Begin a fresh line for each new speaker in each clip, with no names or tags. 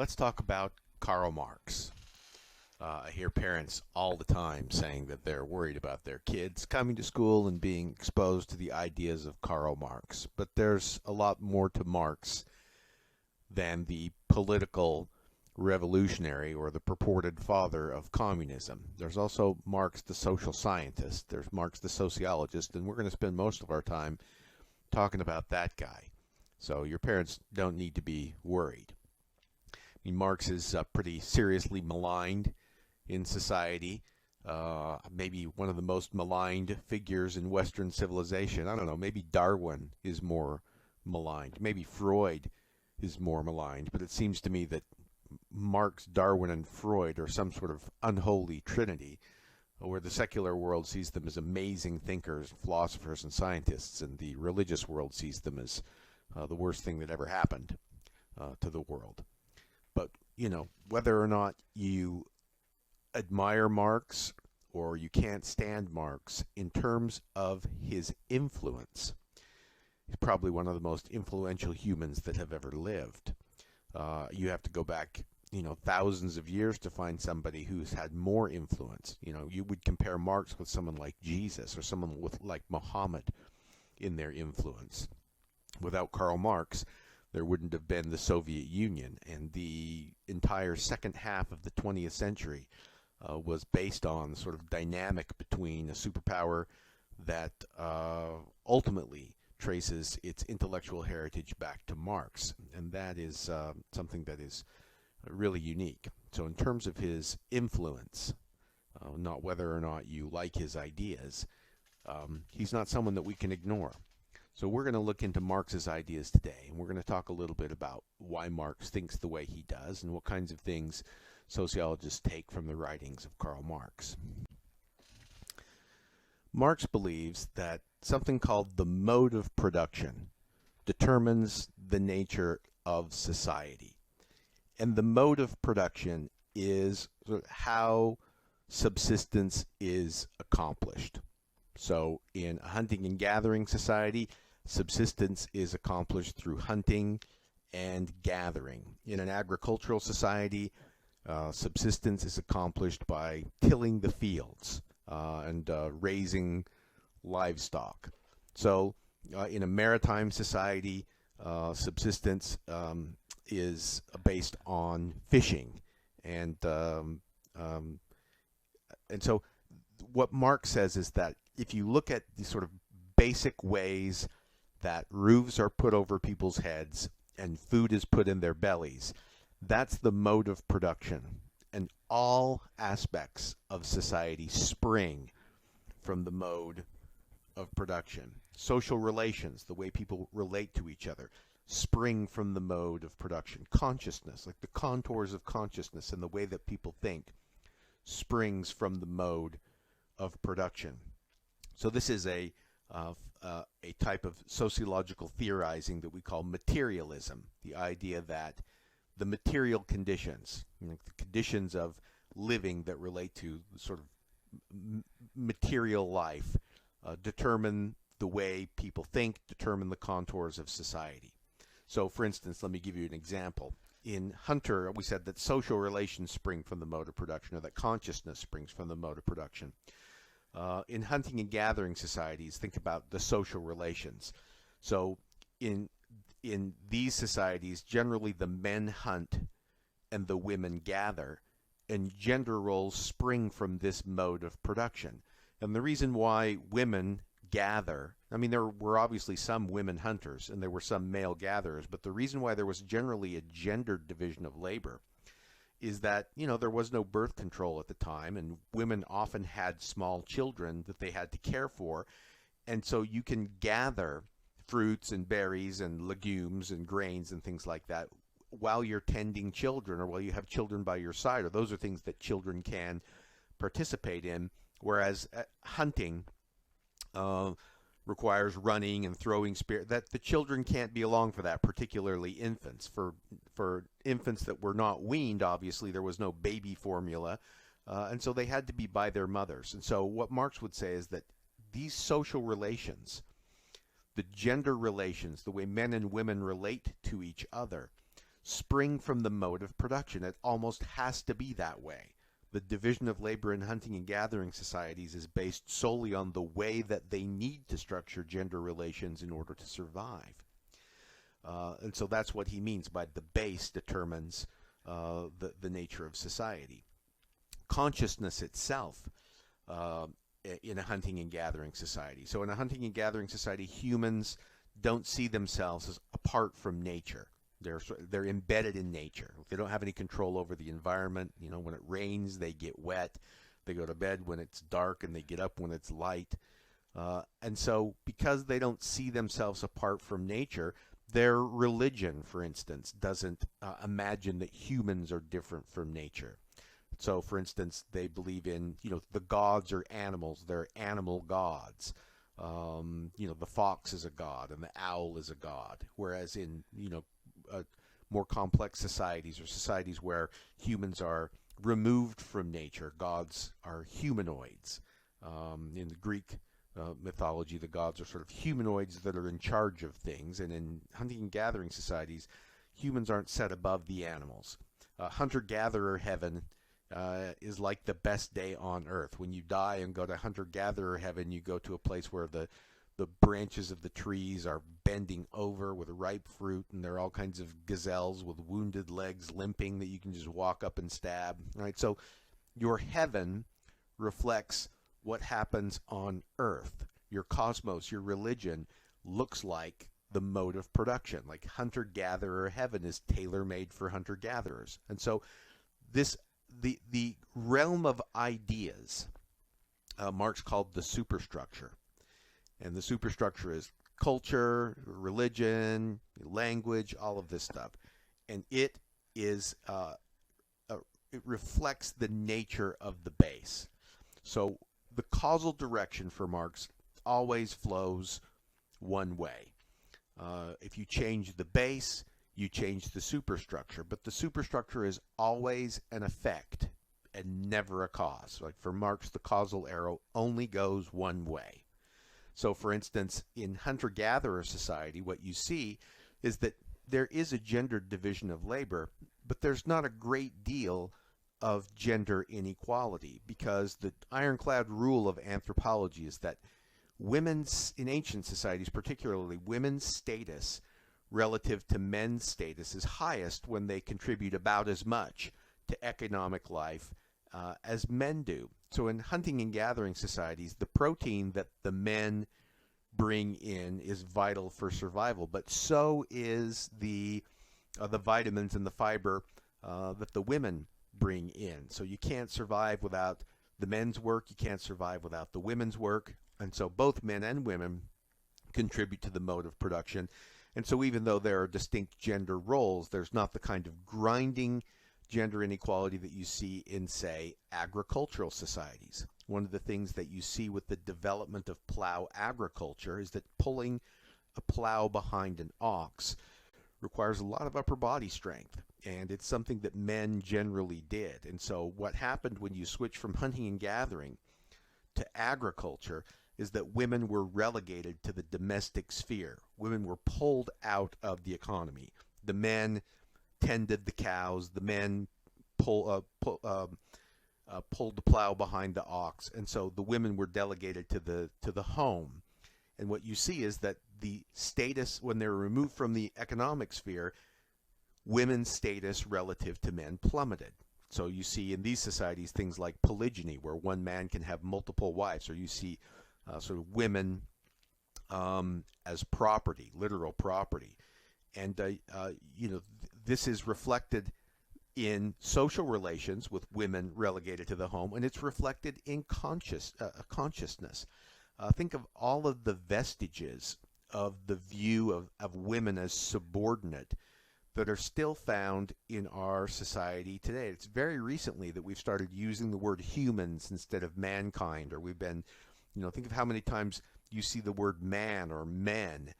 Let's talk about Karl Marx. I hear parents all the time saying that they're worried about their kids coming to school and being exposed to the ideas of Karl Marx. But there's a lot more to Marx than the political revolutionary or the purported father of communism. There's also Marx the social scientist, there's Marx the sociologist, and we're going to spend most of our time talking about that guy. So your parents don't need to be worried. I mean, Marx is pretty seriously maligned in society, maybe one of the most maligned figures in Western civilization. I don't know, maybe Darwin is more maligned, maybe Freud is more maligned, but it seems to me that Marx, Darwin, and Freud are some sort of unholy trinity, where the secular world sees them as amazing thinkers, philosophers, and scientists, and the religious world sees them as the worst thing that ever happened to the world. But, whether or not you admire Marx or you can't stand Marx, in terms of his influence, he's probably one of the most influential humans that have ever lived. You have to go back, thousands of years to find somebody who's had more influence. You would compare Marx with someone like Jesus or someone like Muhammad in their influence. Without Karl Marx, there wouldn't have been the Soviet Union, and the entire second half of the 20th century was based on sort of dynamic between a superpower that ultimately traces its intellectual heritage back to Marx, and that is something that is really unique. So in terms of his influence, not whether or not you like his ideas, he's not someone that we can ignore. So we're going to look into Marx's ideas today, and we're going to talk a little bit about why Marx thinks the way he does and what kinds of things sociologists take from the writings of Karl Marx. Marx believes that something called the mode of production determines the nature of society. And the mode of production is how subsistence is accomplished. So in a hunting and gathering society, subsistence is accomplished through hunting and gathering. In an agricultural society, subsistence is accomplished by tilling the fields and raising livestock. So in a maritime society, subsistence is based on fishing. And so what Marx says is that if you look at the sort of basic ways that roofs are put over people's heads and food is put in their bellies, that's the mode of production. And all aspects of society spring from the mode of production. Social relations, the way people relate to each other, spring from the mode of production. Consciousness, like the contours of consciousness and the way that people think, springs from the mode of production. So this is a type of sociological theorizing that we call materialism, the idea that the material conditions, the conditions of living that relate to sort of material life, determine the way people think, determine the contours of society. So, for instance, let me give you an example. In Hunter, we said that social relations spring from the mode of production, or that consciousness springs from the mode of production. In hunting and gathering societies, think about the social relations. So in these societies, generally the men hunt and the women gather, and gender roles spring from this mode of production. And the reason why women gather, I mean, there were obviously some women hunters and there were some male gatherers, but the reason why there was generally a gendered division of labor is that, there was no birth control at the time, and women often had small children that they had to care for. And so you can gather fruits and berries and legumes and grains and things like that while you're tending children or while you have children by your side, or those are things that children can participate in, whereas hunting requires running and throwing spear, that the children can't be along for that, particularly infants. For infants that were not weaned, obviously there was no baby formula, and so they had to be by their mothers. And so what Marx would say is that these social relations, the gender relations, the way men and women relate to each other, spring from the mode of production. It almost has to be that way. The division of labor in hunting and gathering societies is based solely on the way that they need to structure gender relations in order to survive. And so that's what he means by the base determines the nature of society. Consciousness itself in a hunting and gathering society. So in a hunting and gathering society, humans don't see themselves as apart from nature. They're embedded in nature. They don't have any control over the environment. You know, when it rains, they get wet. They go to bed when it's dark, and they get up when it's light. And so because they don't see themselves apart from nature, their religion, for instance, doesn't imagine that humans are different from nature. So, for instance, they believe in, the gods are animals. They're animal gods. The fox is a god and the owl is a god. Whereas in, more complex societies, or societies where humans are removed from nature, gods are humanoids. In the Greek mythology, the gods are sort of humanoids that are in charge of things. And in hunting and gathering societies, humans aren't set above the animals. Hunter-gatherer heaven is like the best day on earth. When you die and go to hunter-gatherer heaven, you go to a place where the branches of the trees are bending over with ripe fruit, and there are all kinds of gazelles with wounded legs limping that you can just walk up and stab. Right? So your heaven reflects what happens on earth. Your cosmos, your religion, looks like the mode of production. Like hunter-gatherer heaven is tailor-made for hunter-gatherers. And so the realm of ideas, Marx called the superstructure. And the superstructure is culture, religion, language, all of this stuff. And it reflects the nature of the base. So the causal direction for Marx always flows one way. If you change the base, you change the superstructure. But the superstructure is always an effect and never a cause. Like for Marx, the causal arrow only goes one way. So, for instance, in hunter-gatherer society, what you see is that there is a gendered division of labor, but there's not a great deal of gender inequality, because the ironclad rule of anthropology is that women's, in ancient societies particularly, women's status relative to men's status is highest when they contribute about as much to economic life as men do. So in hunting and gathering societies, the protein that the men bring in is vital for survival, but so is the vitamins and the fiber that the women bring in. So you can't survive without the men's work, you can't survive without the women's work, and so both men and women contribute to the mode of production. And so even though there are distinct gender roles, there's not the kind of grinding gender inequality that you see in, say, agricultural societies. One of the things that you see with the development of plow agriculture is that pulling a plow behind an ox requires a lot of upper body strength, and it's something that men generally did. And so what happened when you switch from hunting and gathering to agriculture is that women were relegated to the domestic sphere. Women were pulled out of the economy. The men tended the cows. The men pulled the plow behind the ox, and so the women were delegated to the home. And what you see is that the status, when they were removed from the economic sphere, women's status relative to men plummeted. So you see in these societies things like polygyny, where one man can have multiple wives, or you see sort of women as property, literal property. And this is reflected in social relations with women relegated to the home, and it's reflected in consciousness. Think of all of the vestiges of the view of women as subordinate that are still found in our society today. It's very recently that we've started using the word humans instead of mankind, or we've been, think of how many times you see the word man or men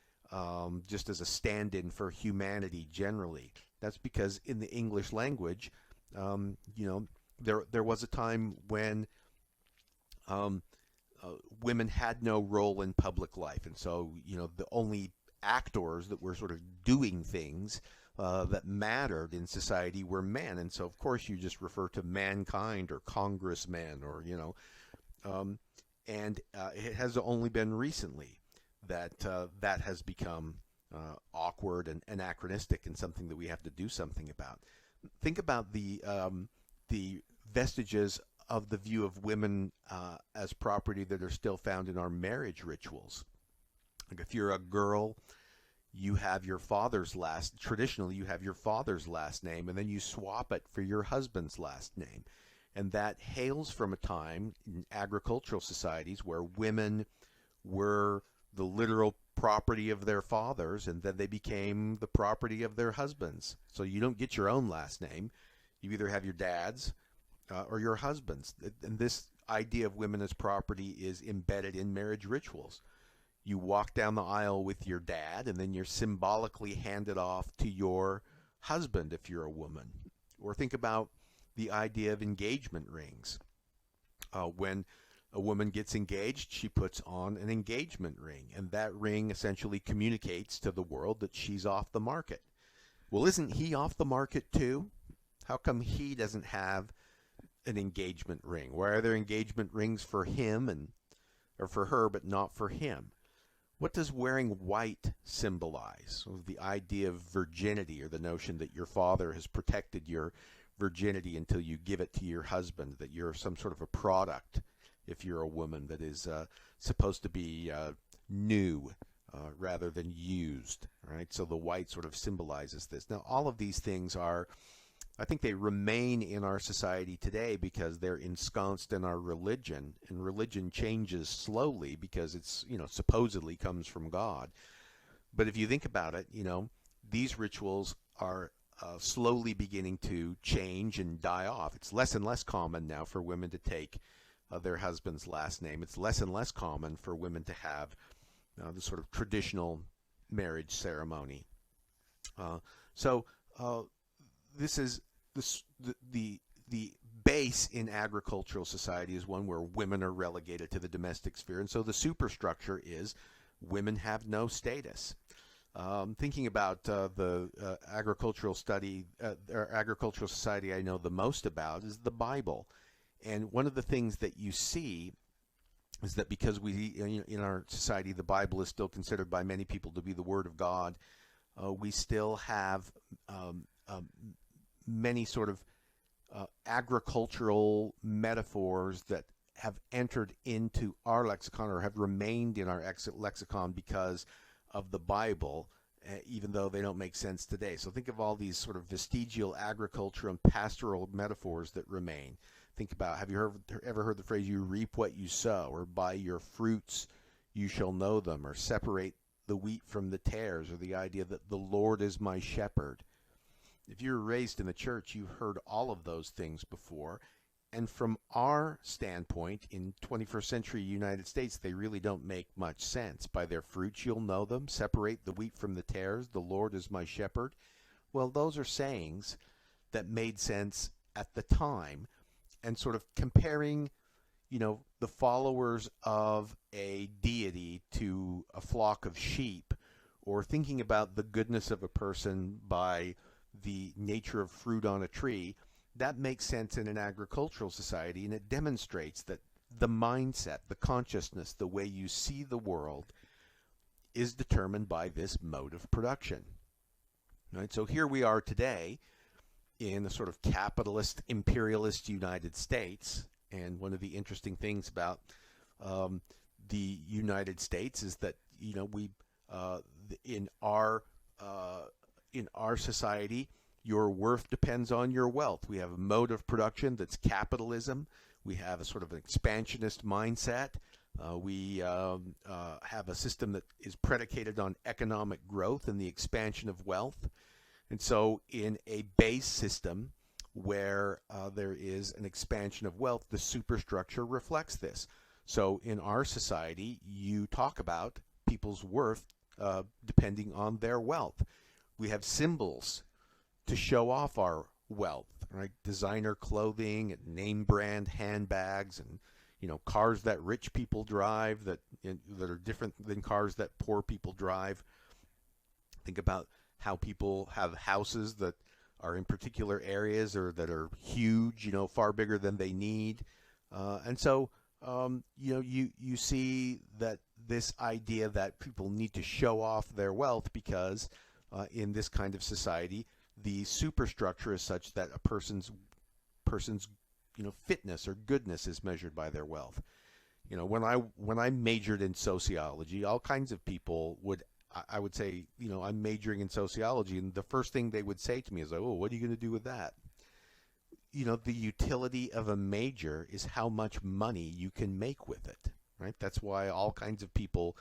just as a stand-in for humanity generally. That's because in the English language, there was a time when women had no role in public life, and so the only actors that were sort of doing things, that mattered in society were men. And so, of course, you just refer to mankind or congressmen or, and it has only been recently that that has become awkward and anachronistic and something that we have to do something about. Think about the vestiges of the view of women as property that are still found in our marriage rituals. Like if you're a girl, you have your father's traditionally you have your father's last name, and then you swap it for your husband's last name. And that hails from a time in agricultural societies where women were the literal property of their fathers, and then they became the property of their husbands. So you don't get your own last name. You either have your dad's or your husband's. And this idea of women as property is embedded in marriage rituals. You walk down the aisle with your dad, and then you're symbolically handed off to your husband if you're a woman. Or think about the idea of engagement rings. When a woman gets engaged, she puts on an engagement ring, and that ring essentially communicates to the world that she's off the market. Well, isn't he off the market too? How come he doesn't have an engagement ring? Why are there engagement rings for him or for her, but not for him? What does wearing white symbolize? So the idea of virginity, or the notion that your father has protected your virginity until you give it to your husband, that you're some sort of a product, if you're a woman, that is supposed to be new rather than used, right? So the white sort of symbolizes this. Now, all of these things I think they remain in our society today because they're ensconced in our religion, and religion changes slowly because it's, supposedly comes from God. But if you think about it, these rituals are slowly beginning to change and die off. It's less and less common now for women to take their husband's last name. It's less and less common for women to have the sort of traditional marriage ceremony. So this is the base in agricultural society is one where women are relegated to the domestic sphere, and so the superstructure is women have no status. Thinking about the agricultural society I know the most about is the Bible. And one of the things that you see is that because in our society, the Bible is still considered by many people to be the Word of God, we still have many sort of agricultural metaphors that have entered into our lexicon or have remained in our lexicon because of the Bible, even though they don't make sense today. So think of all these sort of vestigial agriculture and pastoral metaphors that remain. Think about, have you ever heard the phrase, you reap what you sow, or by your fruits you shall know them, or separate the wheat from the tares, or the idea that the Lord is my shepherd. If you were raised in the church, you've heard all of those things before. And from our standpoint, in 21st century United States, they really don't make much sense. By their fruits you'll know them, separate the wheat from the tares, the Lord is my shepherd. Well, those are sayings that made sense at the time, and sort of comparing, the followers of a deity to a flock of sheep, or thinking about the goodness of a person by the nature of fruit on a tree, that makes sense in an agricultural society, and it demonstrates that the mindset, the consciousness, the way you see the world is determined by this mode of production. Right? So here we are today in a sort of capitalist, imperialist United States, and one of the interesting things about the United States is that we in our society, your worth depends on your wealth. We have a mode of production that's capitalism. We have a sort of an expansionist mindset. We have a system that is predicated on economic growth and the expansion of wealth. And so in a base system where there is an expansion of wealth, the superstructure reflects this. So in our society, you talk about people's worth depending on their wealth. We have symbols to show off our wealth, right? Designer clothing, and name brand handbags, and cars that rich people drive that are different than cars that poor people drive. Think about how people have houses that are in particular areas or that are huge, far bigger than they need. And so, you see that this idea that people need to show off their wealth because in this kind of society, the superstructure is such that a person's fitness or goodness is measured by their wealth. When I majored in sociology, all kinds of people I would say, I'm majoring in sociology, and the first thing they would say to me is, oh, what are you going to do with that? The utility of a major is how much money you can make with it, right? That's why all kinds of people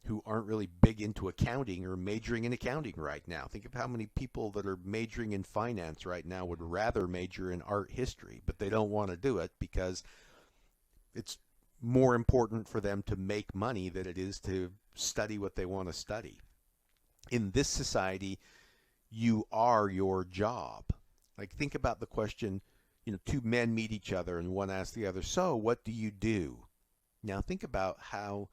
who aren't really big into accounting are majoring in accounting right now. Think of how many people that are majoring in finance right now would rather major in art history, but they don't want to do it because it's more important for them to make money than it is to study what they want to study. In this society, you are your job. Like, think about the question, two men meet each other and one asks the other, so what do you do? Now think about how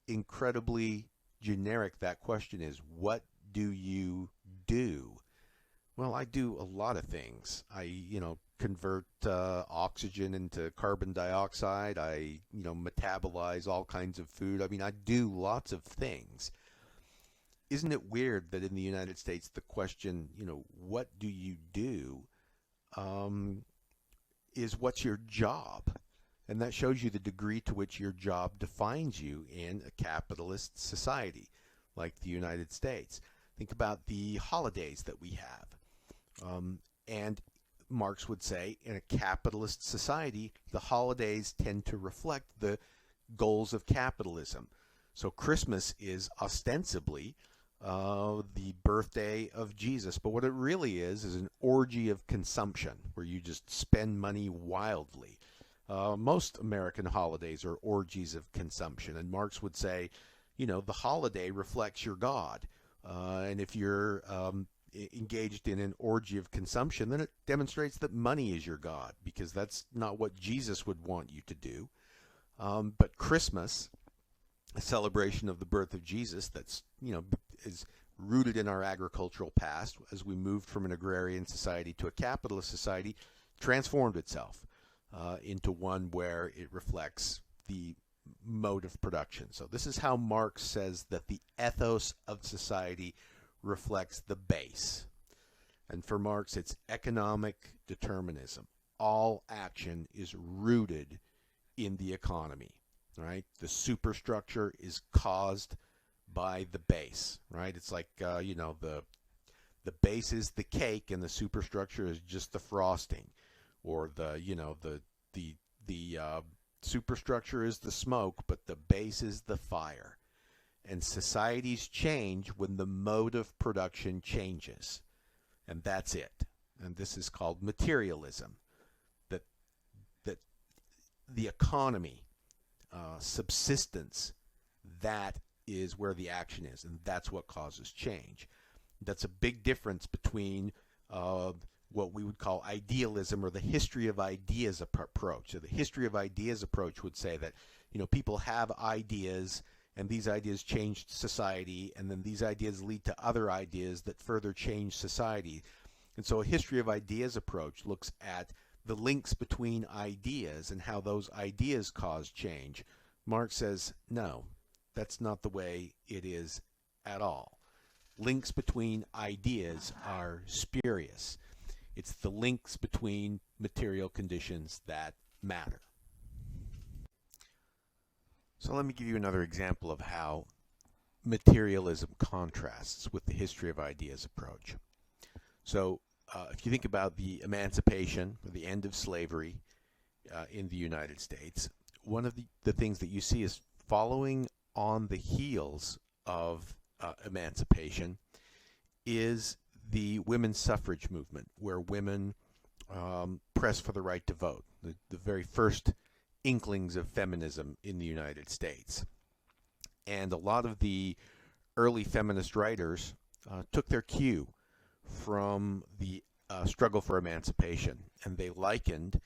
incredibly generic that question is. What do you do? Well, I do a lot of things. I, convert oxygen into carbon dioxide. I, metabolize all kinds of food. I mean, I do lots of things. Isn't it weird that in the United States, the question, what do you do, is what's your job? And that shows you the degree to which your job defines you in a capitalist society like the United States. Think about the holidays that we have. And Marx would say, in a capitalist society, the holidays tend to reflect the goals of capitalism. So Christmas is ostensibly the birthday of Jesus, but what it really is an orgy of consumption where you just spend money wildly. Most American holidays are orgies of consumption, and Marx would say, the holiday reflects your God. And if you're engaged in an orgy of consumption, then it demonstrates that money is your God, because that's not what Jesus would want you to do. But Christmas, a celebration of the birth of Jesus that's, is rooted in our agricultural past, as we moved from an agrarian society to a capitalist society, transformed itself into one where it reflects the mode of production. So this is how Marx says that the ethos of society reflects the base. And for Marx, it's economic determinism. All action is rooted in the economy, right? The superstructure is caused by the base, right? It's like, the base is the cake and the superstructure is just the frosting, or the superstructure is the smoke, but the base is the fire. And societies change when the mode of production changes. And that's it. And this is called materialism. That the economy, subsistence, that is where the action is, and that's what causes change. That's a big difference between what we would call idealism, or the history of ideas approach. So the history of ideas approach would say that, people have ideas, and these ideas change society, and then these ideas lead to other ideas that further change society. And so a history of ideas approach looks at the links between ideas and how those ideas cause change. Marx says, no, that's not the way it is at all. Links between ideas are spurious. It's the links between material conditions that matter. So let me give you another example of how materialism contrasts with the history of ideas approach. So if you think about the emancipation, or the end of slavery in the United States, one of the things that you see is following on the heels of emancipation is the women's suffrage movement, where women press for the right to vote, the very first inklings of feminism in the United States. And a lot of the early feminist writers took their cue from the struggle for emancipation, and they likened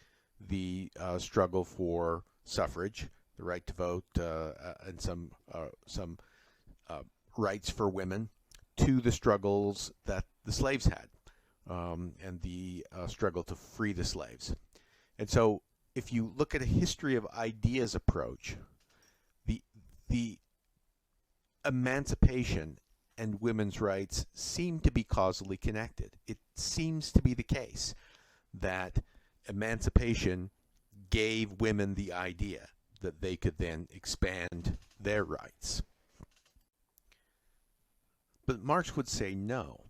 the struggle for suffrage, the right to vote, and some rights for women, to the struggles that the slaves had, and the struggle to free the slaves. And so if you look at a history of ideas approach, the emancipation and women's rights seem to be causally connected. It seems to be the case that emancipation gave women the idea that they could then expand their rights. But Marx would say no.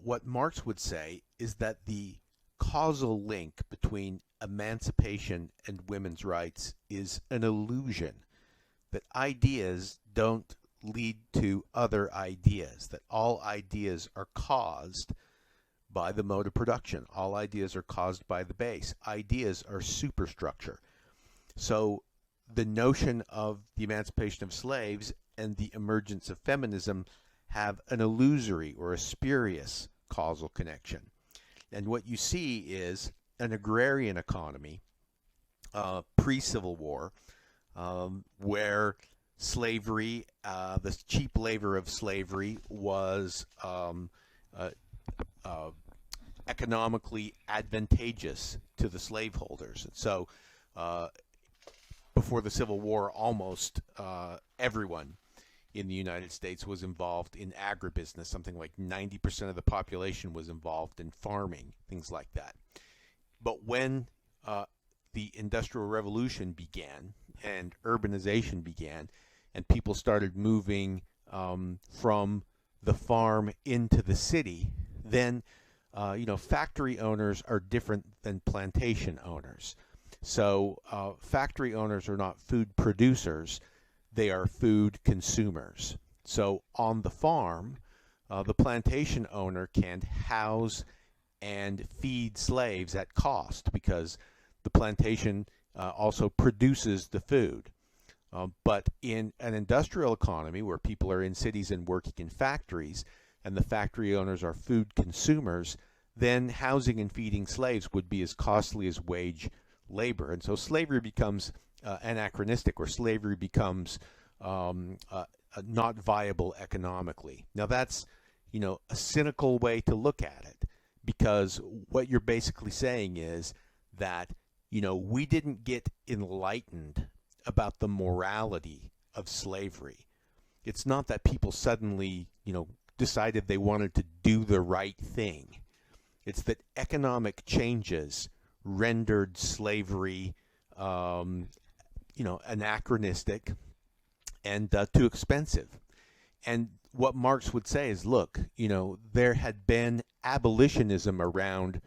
What Marx would say is that the causal link between emancipation and women's rights is an illusion, that ideas don't lead to other ideas, that all ideas are caused by the mode of production. All ideas are caused by the base. Ideas are superstructure. So the notion of the emancipation of slaves and the emergence of feminism have an illusory or a spurious causal connection. And what you see is an agrarian economy, pre-Civil War, where slavery, the cheap labor of slavery was economically advantageous to the slaveholders. And so before the Civil War, almost everyone in the United States was involved in agribusiness. Something like 90% of the population was involved in farming, things like that. But when the Industrial Revolution began and urbanization began, and people started moving from the farm into the city, then factory owners are different than plantation owners. So factory owners are not food producers, they are food consumers. So on the farm, the plantation owner can house and feed slaves at cost because the plantation also produces the food. But in an industrial economy where people are in cities and working in factories, and the factory owners are food consumers, then housing and feeding slaves would be as costly as wage labor. And so slavery becomes anachronistic, or slavery becomes not viable economically. Now that's, a cynical way to look at it, because what you're basically saying is that, we didn't get enlightened about the morality of slavery. It's not that people suddenly, decided they wanted to do the right thing. It's that economic changes rendered slavery, anachronistic and too expensive. And what Marx would say is, look, there had been abolitionism around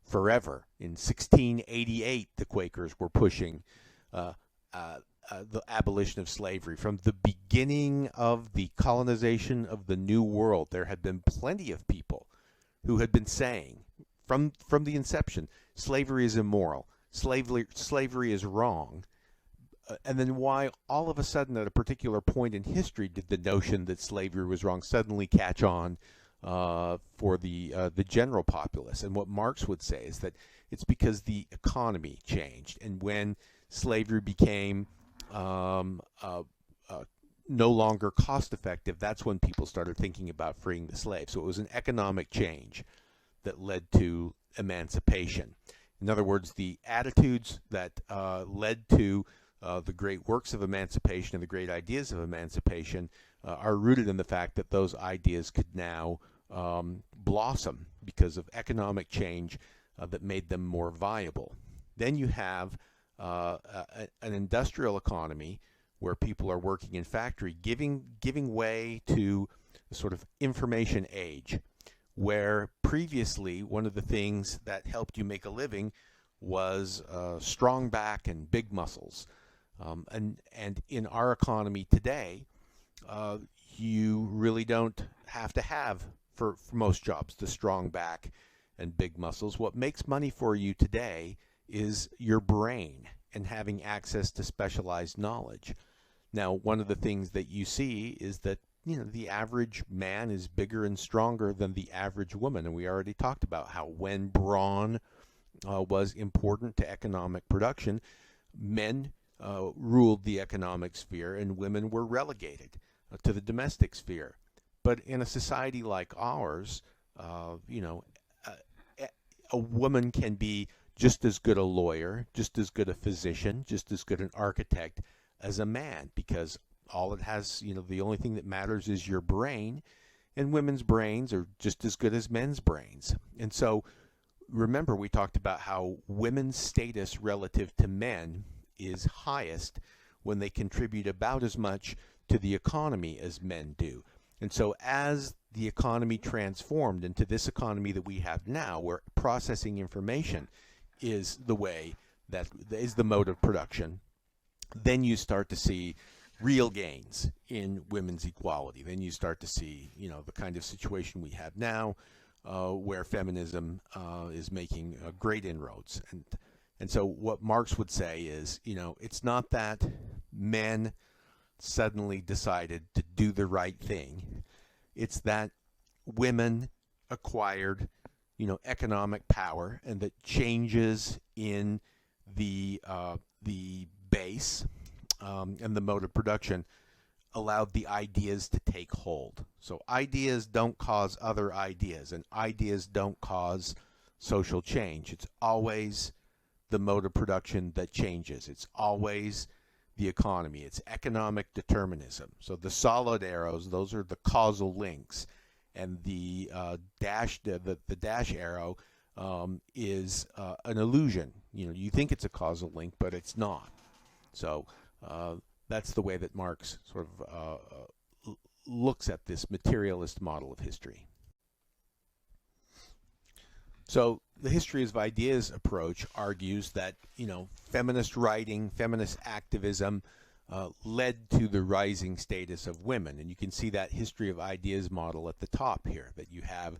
forever. In 1688, the Quakers were pushing the abolition of slavery. From the beginning of the colonization of the New World, there had been plenty of people who had been saying, from the inception, slavery is immoral, slavery is wrong. And then why all of a sudden at a particular point in history did the notion that slavery was wrong suddenly catch on for the general populace? And what Marx would say is that it's because the economy changed, and when slavery became no longer cost effective, that's when people started thinking about freeing the slaves. So it was an economic change that led to emancipation. In other words, the attitudes that led to the great works of emancipation and the great ideas of emancipation are rooted in the fact that those ideas could now blossom because of economic change that made them more viable. Then you have an industrial economy where people are working in factory, giving way to a sort of information age, where previously one of the things that helped you make a living was strong back and big muscles. And in our economy today, you really don't have to have, for most jobs, the strong back and big muscles. What makes money for you today is your brain and having access to specialized knowledge. Now, one of the things that you see is that the average man is bigger and stronger than the average woman, and we already talked about how when brawn was important to economic production, men ruled the economic sphere and women were relegated to the domestic sphere. But in a society like ours, a, a woman can be just as good a lawyer, just as good a physician, just as good an architect as a man, because all it has, the only thing that matters is your brain, and women's brains are just as good as men's brains. And so remember, we talked about how women's status relative to men is highest when they contribute about as much to the economy as men do. And so as the economy transformed into this economy that we have now, where processing information is the way, that is the mode of production, then you start to see real gains in women's equality. Then you start to see, the kind of situation we have now, where feminism is making great inroads. And so what Marx would say is, it's not that men suddenly decided to do the right thing. It's that women acquired, economic power, and that changes in the base and the mode of production allowed the ideas to take hold. So ideas don't cause other ideas, and ideas don't cause social change. It's always the mode of production that changes. It's always the economy. It's economic determinism. So the solid arrows, those are the causal links, and the dash arrow is an illusion. You think it's a causal link, but it's not. So that's the way that Marx sort of looks at this materialist model of history. So the history of ideas approach argues that, feminist writing, feminist activism led to the rising status of women. And you can see that history of ideas model at the top here, that you have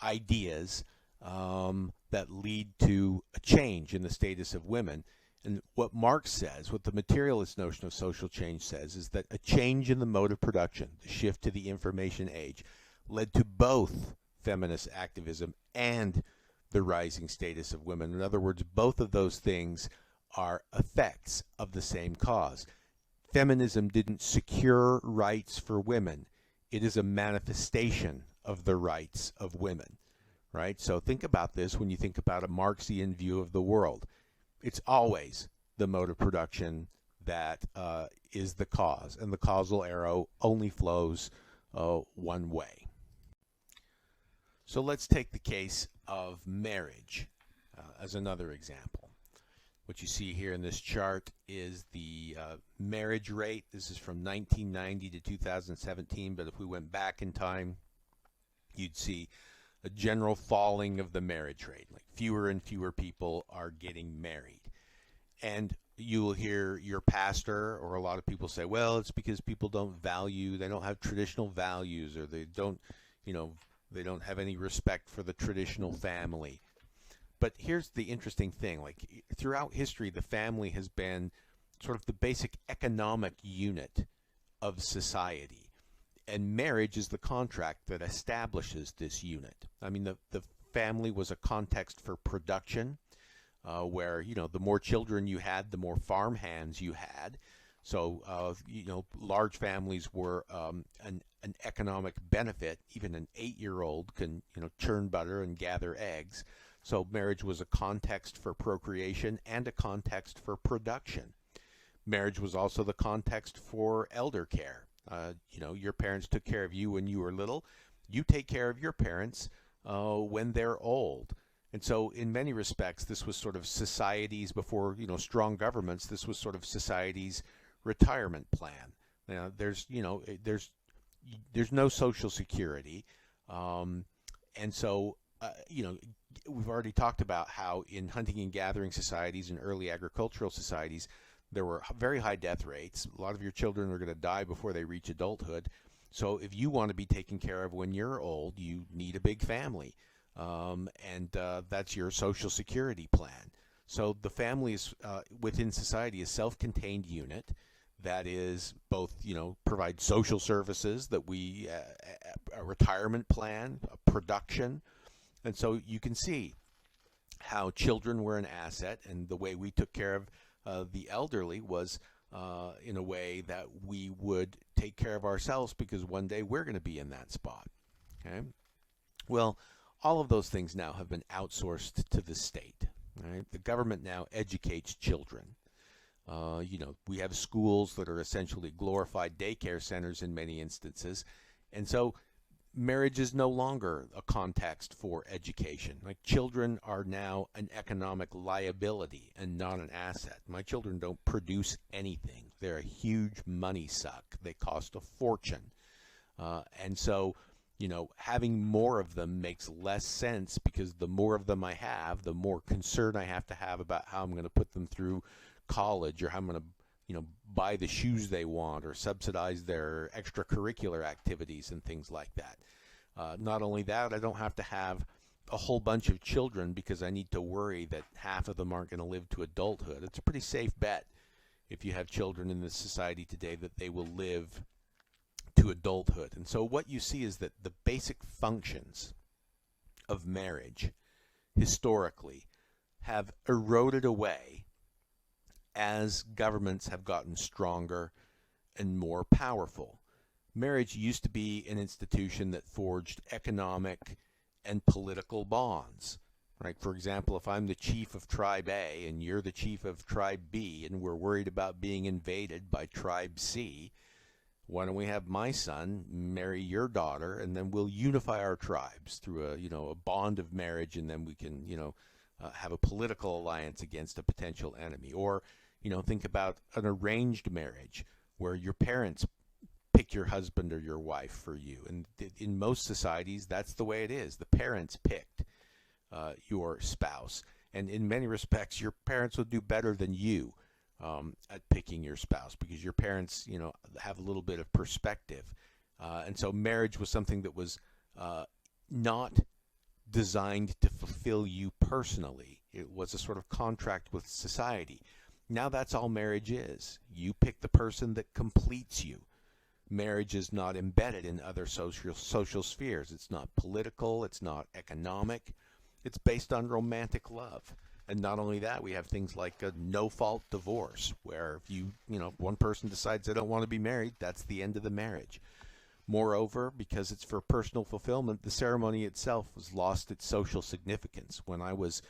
ideas that lead to a change in the status of women. And what Marx says, what the materialist notion of social change says, is that a change in the mode of production, the shift to the information age, led to both feminist activism and the rising status of women. In other words, both of those things are effects of the same cause. Feminism didn't secure rights for women. It is a manifestation of the rights of women, right? So think about this when you think about a Marxian view of the world. It's always the mode of production that is the cause, and the causal arrow only flows one way. So let's take the case of marriage as another example. What you see here in this chart is the marriage rate. This is from 1990 to 2017, but if we went back in time, you'd see a general falling of the marriage rate. Like fewer and fewer people are getting married. And you will hear your pastor or a lot of people say, well, it's because people they don't have traditional values, or they don't have any respect for the traditional family. But here's the interesting thing, like throughout history, the family has been sort of the basic economic unit of society. And marriage is the contract that establishes this unit. I mean, the family was a context for production, where, the more children you had, the more farm hands you had. So, large families were an economic benefit. Even an 8-year-old can, churn butter and gather eggs. So marriage was a context for procreation and a context for production. Marriage was also the context for elder care. Your parents took care of you when you were little. You take care of your parents when they're old. And so in many respects, this was sort of society's, before, strong governments, this was sort of society's retirement plan. There's no social security. And so, we've already talked about how in hunting and gathering societies and early agricultural societies, there were very high death rates. A lot of your children are going to die before they reach adulthood. So if you want to be taken care of when you're old, you need a big family. And that's your social security plan. So the family is, within society, a self-contained unit that is both, provide social services, that a retirement plan, a production. And so you can see how children were an asset, and the way we took care of the elderly was in a way that we would take care of ourselves because one day we're going to be in that spot. Okay? Well, all of those things now have been outsourced to the state. Right? The government now educates children. We have schools that are essentially glorified daycare centers in many instances. And so marriage is no longer a context for education. Like, children are now an economic liability and not an asset. My children don't produce anything. They're a huge money suck. They cost a fortune. And so, having more of them makes less sense, because the more of them I have, the more concern I have to have about how I'm going to put them through college, or how I'm going to buy the shoes they want, or subsidize their extracurricular activities and things like that. Not only that, I don't have to have a whole bunch of children because I need to worry that half of them aren't going to live to adulthood. It's a pretty safe bet, if you have children in this society today, that they will live to adulthood. And so what you see is that the basic functions of marriage historically have eroded away as governments have gotten stronger and more powerful. Marriage used to be an institution that forged economic and political bonds. Right? For example, if I'm the chief of Tribe A and you're the chief of Tribe B, and we're worried about being invaded by Tribe C, why don't we have my son marry your daughter, and then we'll unify our tribes through a bond of marriage, and then we can have a political alliance against a potential enemy. Or think about an arranged marriage where your parents pick your husband or your wife for you. And in most societies, that's the way it is. The parents picked your spouse. And in many respects, your parents will do better than you at picking your spouse, because your parents, have a little bit of perspective. And so marriage was something that was not designed to fulfill you personally. It was a sort of contract with society. Now that's all marriage is. You pick the person that completes you. Marriage is not embedded in other social spheres. It's not political. It's not economic. It's based on romantic love. And not only that, we have things like a no-fault divorce, where if one person decides they don't want to be married, that's the end of the marriage. Moreover, because it's for personal fulfillment, the ceremony itself has lost its social significance. When I was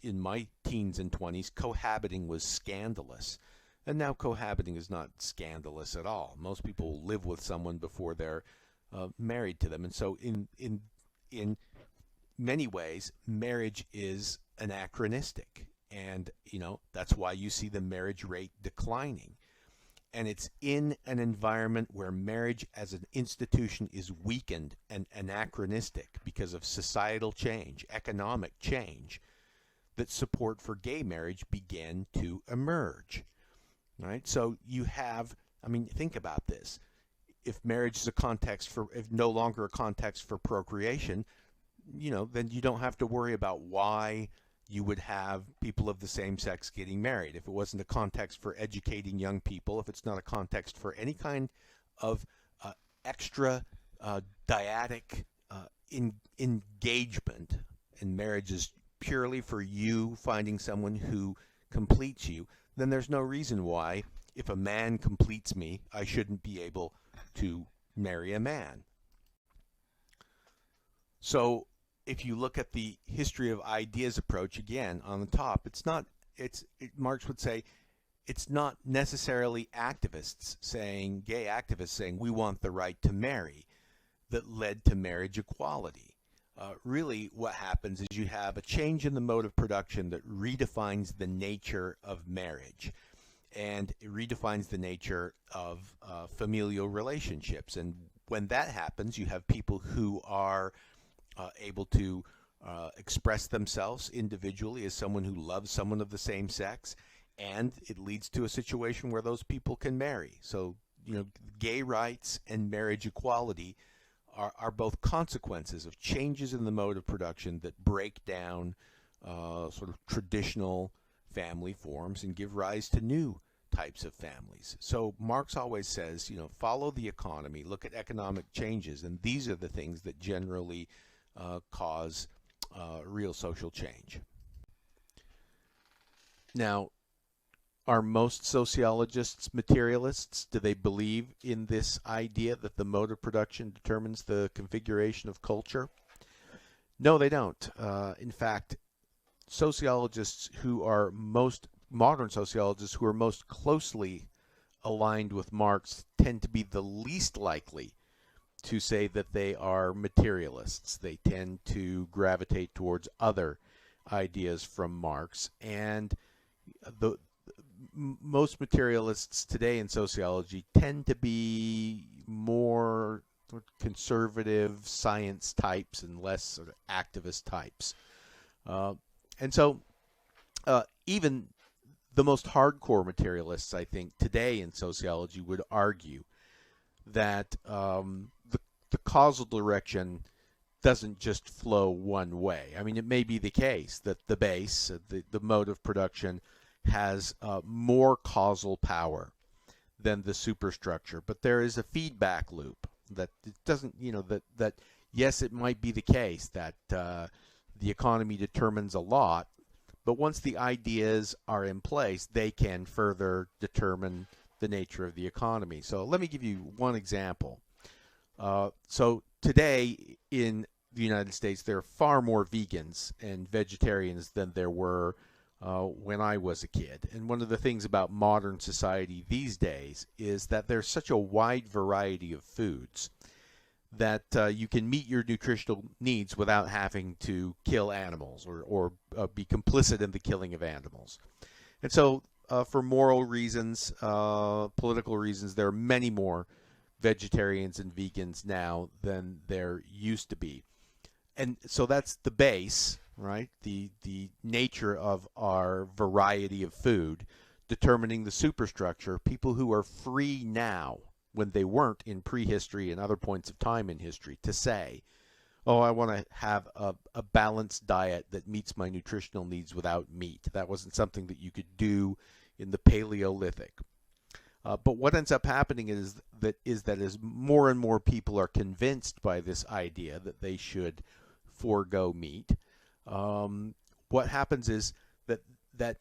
in my teens and 20s, cohabiting was scandalous. And now cohabiting is not scandalous at all. Most people live with someone before they're married to them. And so in many ways, marriage is anachronistic. And, that's why you see the marriage rate declining. And it's in an environment where marriage as an institution is weakened and anachronistic because of societal change, economic change, that support for gay marriage began to emerge. Right? So you have, think about this. If marriage is if no longer a context for procreation, then you don't have to worry about why you would have people of the same sex getting married. If it wasn't a context for educating young people, if it's not a context for any kind of extra dyadic engagement, and marriage is purely for you finding someone who completes you, then there's no reason why, if a man completes me, I shouldn't be able to marry a man. So if you look at the history of ideas approach, again, on the top, Marx would say, it's not necessarily gay activists saying we want the right to marry, that led to marriage equality. Really what happens is you have a change in the mode of production that redefines the nature of marriage, and it redefines the nature of familial relationships. And when that happens, you have people who are able to express themselves individually as someone who loves someone of the same sex, and it leads to a situation where those people can marry. So, gay rights and marriage equality are both consequences of changes in the mode of production that break down sort of traditional family forms and give rise to new types of families. So Marx always says, follow the economy, look at economic changes, and these are the things that generally cause real social change. Now, Are most sociologists materialists? Do they believe in this idea that the mode of production determines the configuration of culture? No, they don't. In fact, sociologists who are most modern sociologists who are most closely aligned with Marx tend to be the least likely to say that they are materialists. They tend to gravitate towards other ideas from Marx, and the most materialists today in sociology tend to be more conservative science types and less sort of activist types. Uh, and so even the most hardcore materialists, I think, today in sociology would argue that the causal direction doesn't just flow one way. I mean, it may be the case that the base, the mode of production, has more causal power than the superstructure, but there is a feedback loop that it doesn't, that yes, it might be the case that the economy determines a lot, but once the ideas are in place, they can further determine the nature of the economy. So let me give you one example. So today in the United States, there are far more vegans and vegetarians than there were when I was a kid. And one of the things about modern society these days is that there's such a wide variety of foods that you can meet your nutritional needs without having to kill animals or be complicit in the killing of animals. And so for moral reasons, political reasons, there are many more vegetarians and vegans now than there used to be. And so that's the base, right? The nature of our variety of food determining the superstructure. People who are free now when they weren't in prehistory and other points of time in history to say, oh, I want to have a balanced diet that meets my nutritional needs without meat. That wasn't something that you could do in the Paleolithic. But what ends up happening is that as more and more people are convinced by this idea that they should forego meat, what happens is that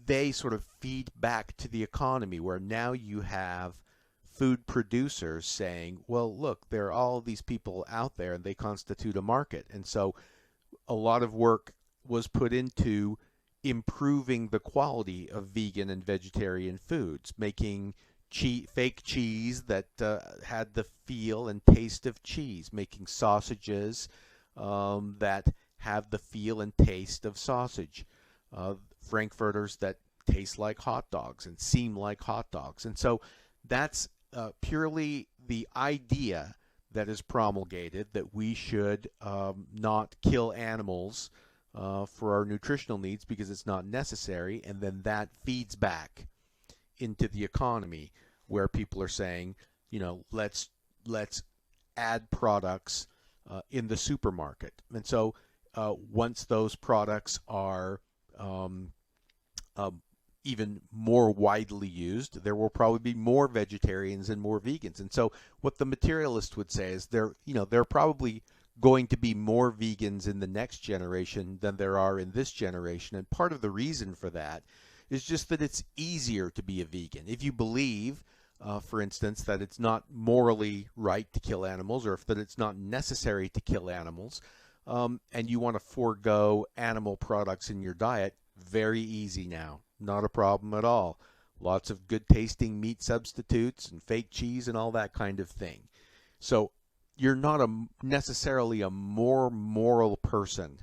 they sort of feed back to the economy, where now you have food producers saying, well, look, there are all these people out there and they constitute a market. And so a lot of work was put into improving the quality of vegan and vegetarian foods, making fake cheese that had the feel and taste of cheese, making sausages that have the feel and taste of sausage, frankfurters that taste like hot dogs and seem like hot dogs. And so that's purely the idea that is promulgated, that we should not kill animals for our nutritional needs because it's not necessary, and then that feeds back into the economy where people are saying, let's add products in the supermarket. And so once those products are even more widely used, there will probably be more vegetarians and more vegans. And so what the materialist would say is there are probably going to be more vegans in the next generation than there are in this generation. And part of the reason for that is just that it's easier to be a vegan. If you believe, for instance, that it's not morally right to kill animals, or that it's not necessary to kill animals, and you want to forego animal products in your diet, very easy now. Not a problem at all. Lots of good tasting meat substitutes and fake cheese and all that kind of thing. So you're not necessarily a more moral person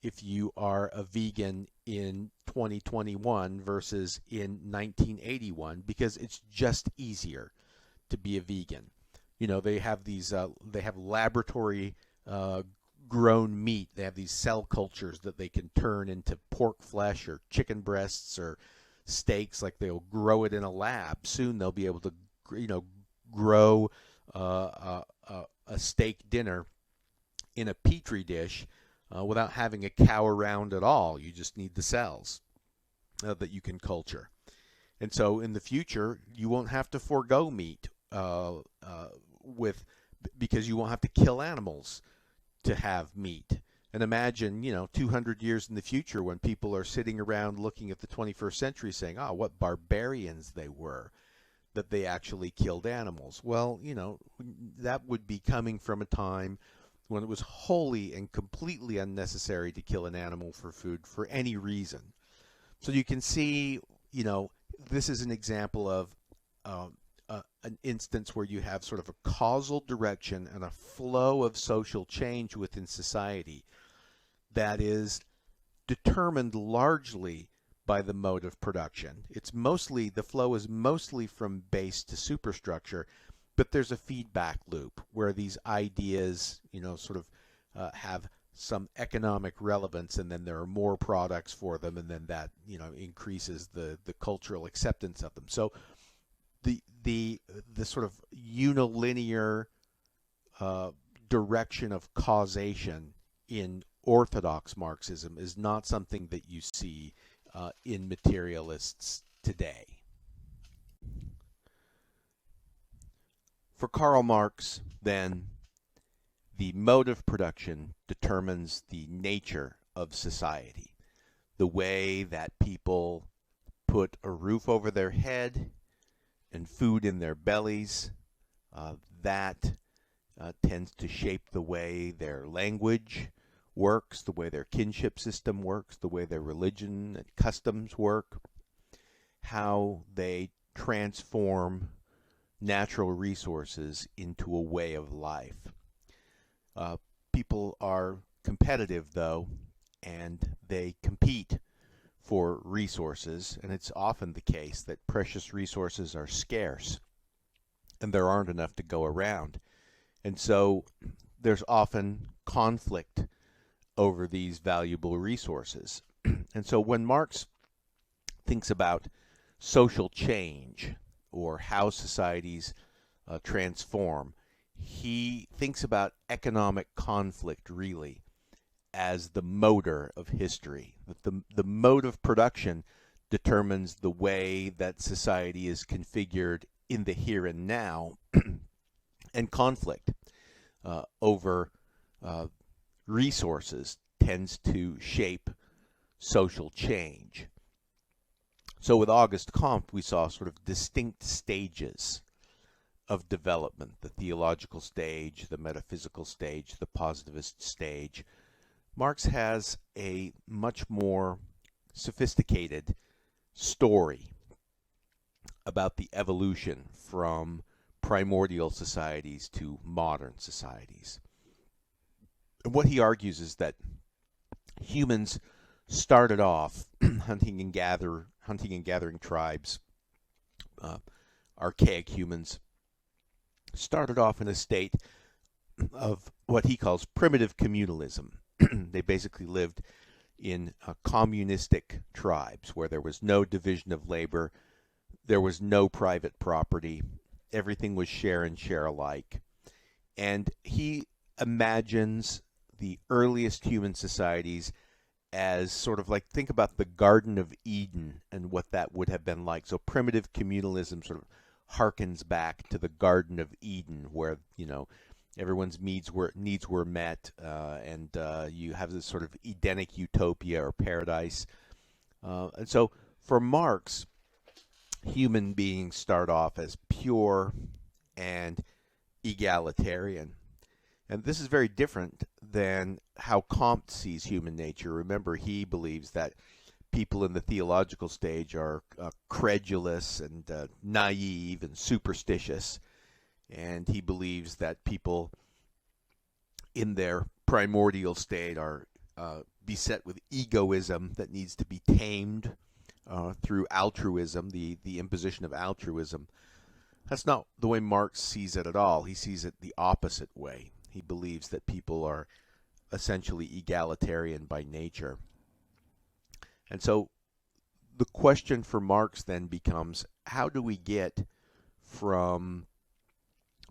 if you are a vegan in 2021 versus in 1981, because it's just easier to be a vegan. They have they have laboratory grown meat. They have these cell cultures that they can turn into pork flesh or chicken breasts or steaks. Like, they'll grow it in a lab. Soon they'll be able to, grow a steak dinner in a petri dish without having a cow around at all. You just need the cells that you can culture. And so in the future, you won't have to forego meat because you won't have to kill animals to have meat. And imagine, 200 years in the future when people are sitting around looking at the 21st century saying, oh, what barbarians they were, that they actually killed animals. Well, that would be coming from a time when it was wholly and completely unnecessary to kill an animal for food for any reason. So you can see, this is an example of an instance where you have sort of a causal direction and a flow of social change within society that is determined largely by the mode of production. The flow is mostly from base to superstructure, but there's a feedback loop where these ideas, have some economic relevance, and then there are more products for them, and then that, increases the cultural acceptance of them. So the sort of unilinear direction of causation in orthodox Marxism is not something that you see in materialists today. For Karl Marx, then, the mode of production determines the nature of society. The way that people put a roof over their head and food in their bellies, that tends to shape the way their language works, the way their kinship system works, the way their religion and customs work, how they transform natural resources into a way of life. People are competitive, though, and they compete for resources, and it's often the case that precious resources are scarce and there aren't enough to go around. And so there's often conflict over these valuable resources. And so when Marx thinks about social change or how societies transform, he thinks about economic conflict really as the motor of history. The mode of production determines the way that society is configured in the here and now, and conflict over resources tends to shape social change. So with Auguste Comte, we saw sort of distinct stages of development: the theological stage, the metaphysical stage, the positivist stage. Marx has a much more sophisticated story about the evolution from primordial societies to modern societies. And what he argues is that humans started off hunting and gathering tribes. Archaic humans started off in a state of what he calls primitive communalism. They basically lived in communistic tribes where there was no division of labor, there was no private property, everything was share and share alike. And he imagines the earliest human societies as sort of like, think about the Garden of Eden and what that would have been like. So primitive communalism sort of harkens back to the Garden of Eden, where, everyone's needs were met, and you have this sort of Edenic utopia or paradise. And so for Marx, human beings start off as pure and egalitarian. And this is very different than how Comte sees human nature. Remember, he believes that people in the theological stage are credulous and naive and superstitious. And he believes that people in their primordial state are beset with egoism that needs to be tamed through altruism, the imposition of altruism. That's not the way Marx sees it at all. He sees it the opposite way. He believes that people are essentially egalitarian by nature. And so the question for Marx then becomes, how do we get from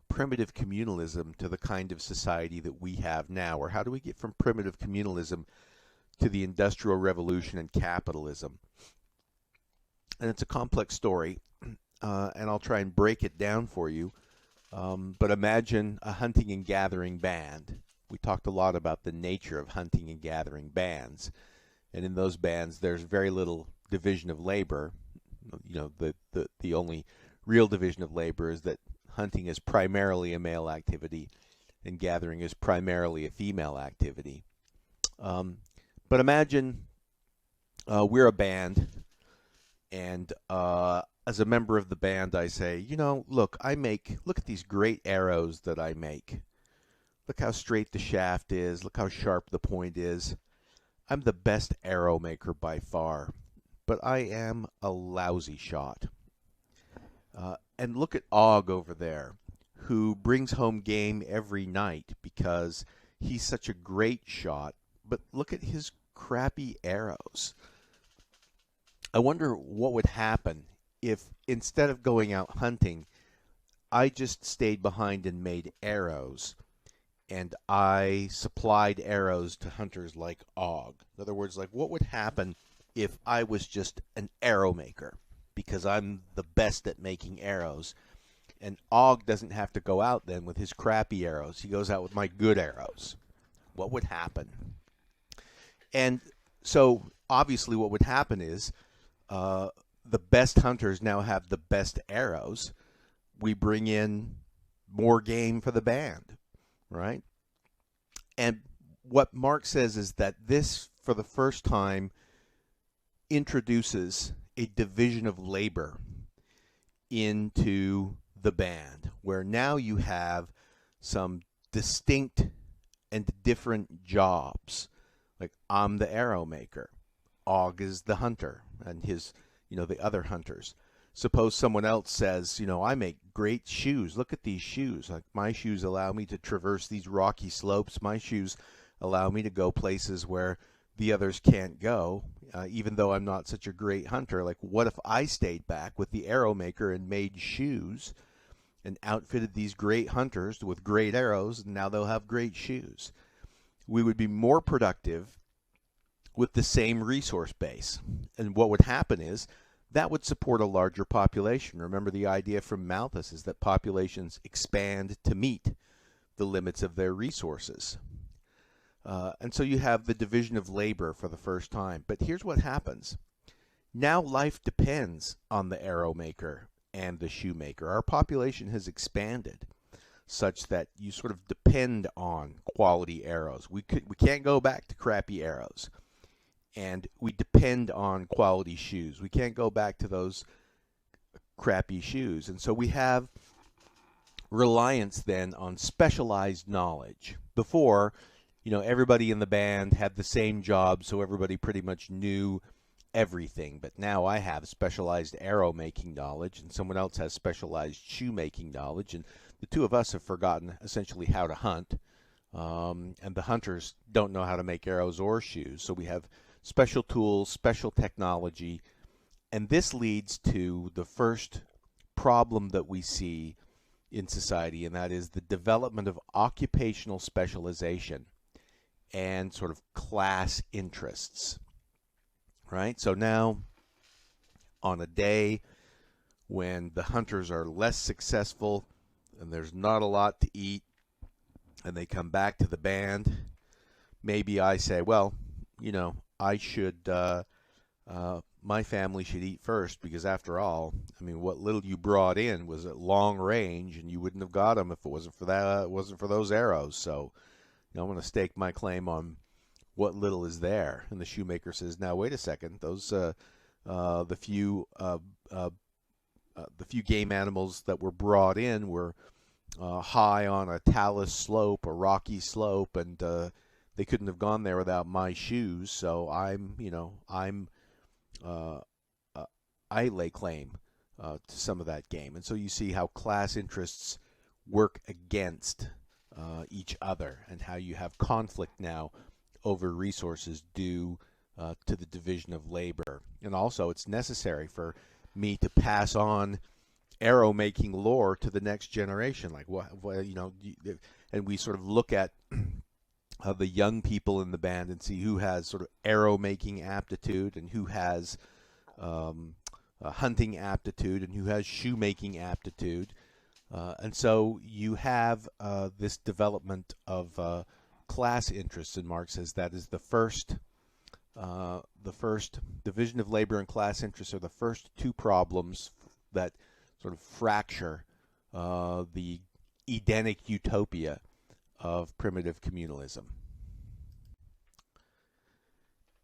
primitive communalism to the kind of society that we have now? Or how do we get from primitive communalism to the Industrial Revolution and capitalism? And it's a complex story, and I'll try and break it down for you. But imagine a hunting and gathering band, we talked a lot about the nature of hunting and gathering bands. And in those bands, there's very little division of labor. The only real division of labor is that hunting is primarily a male activity and gathering is primarily a female activity. But imagine we're a band, and as a member of the band, I say, look at these great arrows that I make. Look how straight the shaft is. Look how sharp the point is. I'm the best arrow maker by far, but I am a lousy shot. And look at Og over there, who brings home game every night because he's such a great shot, but look at his crappy arrows. I wonder what would happen if instead of going out hunting, I just stayed behind and made arrows, and I supplied arrows to hunters like Og. In other words, like, what would happen if I was just an arrow maker? Because I'm the best at making arrows. And Og doesn't have to go out then with his crappy arrows. He goes out with my good arrows. What would happen? And so, obviously, what would happen is the best hunters now have the best arrows. We bring in more game for the band, right? And what Marx says is that this, for the first time, introduces a division of labor into the band, where now you have some distinct and different jobs. Like, I'm the arrow maker, Og is the hunter, and his, the other hunters. Suppose someone else says, I make great shoes. Look at these shoes. Like, my shoes allow me to traverse these rocky slopes. My shoes allow me to go places where the others can't go, even though I'm not such a great hunter. Like, what if I stayed back with the arrow maker and made shoes and outfitted these great hunters with great arrows, and now they'll have great shoes? We would be more productive with the same resource base. And what would happen is that would support a larger population. Remember, the idea from Malthus is that populations expand to meet the limits of their resources. And so you have the division of labor for the first time. But here's what happens. Now life depends on the arrow maker and the shoemaker. Our population has expanded such that you sort of depend on quality arrows. We can't go back to crappy arrows. And we depend on quality shoes. We can't go back to those crappy shoes. And so we have reliance then on specialized knowledge. Before, everybody in the band had the same job, so everybody pretty much knew everything. But now I have specialized arrow making knowledge, and someone else has specialized shoemaking knowledge, and the two of us have forgotten essentially how to hunt. And the hunters don't know how to make arrows or shoes. So we have special tools, special technology, and this leads to the first problem that we see in society, and that is the development of occupational specialization and sort of class interests, right? So now, on a day when the hunters are less successful and there's not a lot to eat, and they come back to the band, maybe I say, well, I should, my family should eat first, because after all, what little you brought in was at long range, and you wouldn't have got them if it wasn't for that, it wasn't for those arrows. So, I'm going to stake my claim on what little is there. And the shoemaker says, now wait a second, those the few game animals that were brought in were high on a talus slope, a rocky slope, and they couldn't have gone there without my shoes. So I lay claim to some of that game. And so you see how class interests work against each other, and how you have conflict now over resources due to the division of labor. And also, it's necessary for me to pass on arrow making lore to the next generation. Like, and we sort of look at the young people in the band and see who has sort of arrow making aptitude, and who has hunting aptitude, and who has shoemaking aptitude. And so you have this development of class interests, and Marx says that is the first division of labor and class interests are the first two problems that sort of fracture the Edenic utopia of primitive communalism.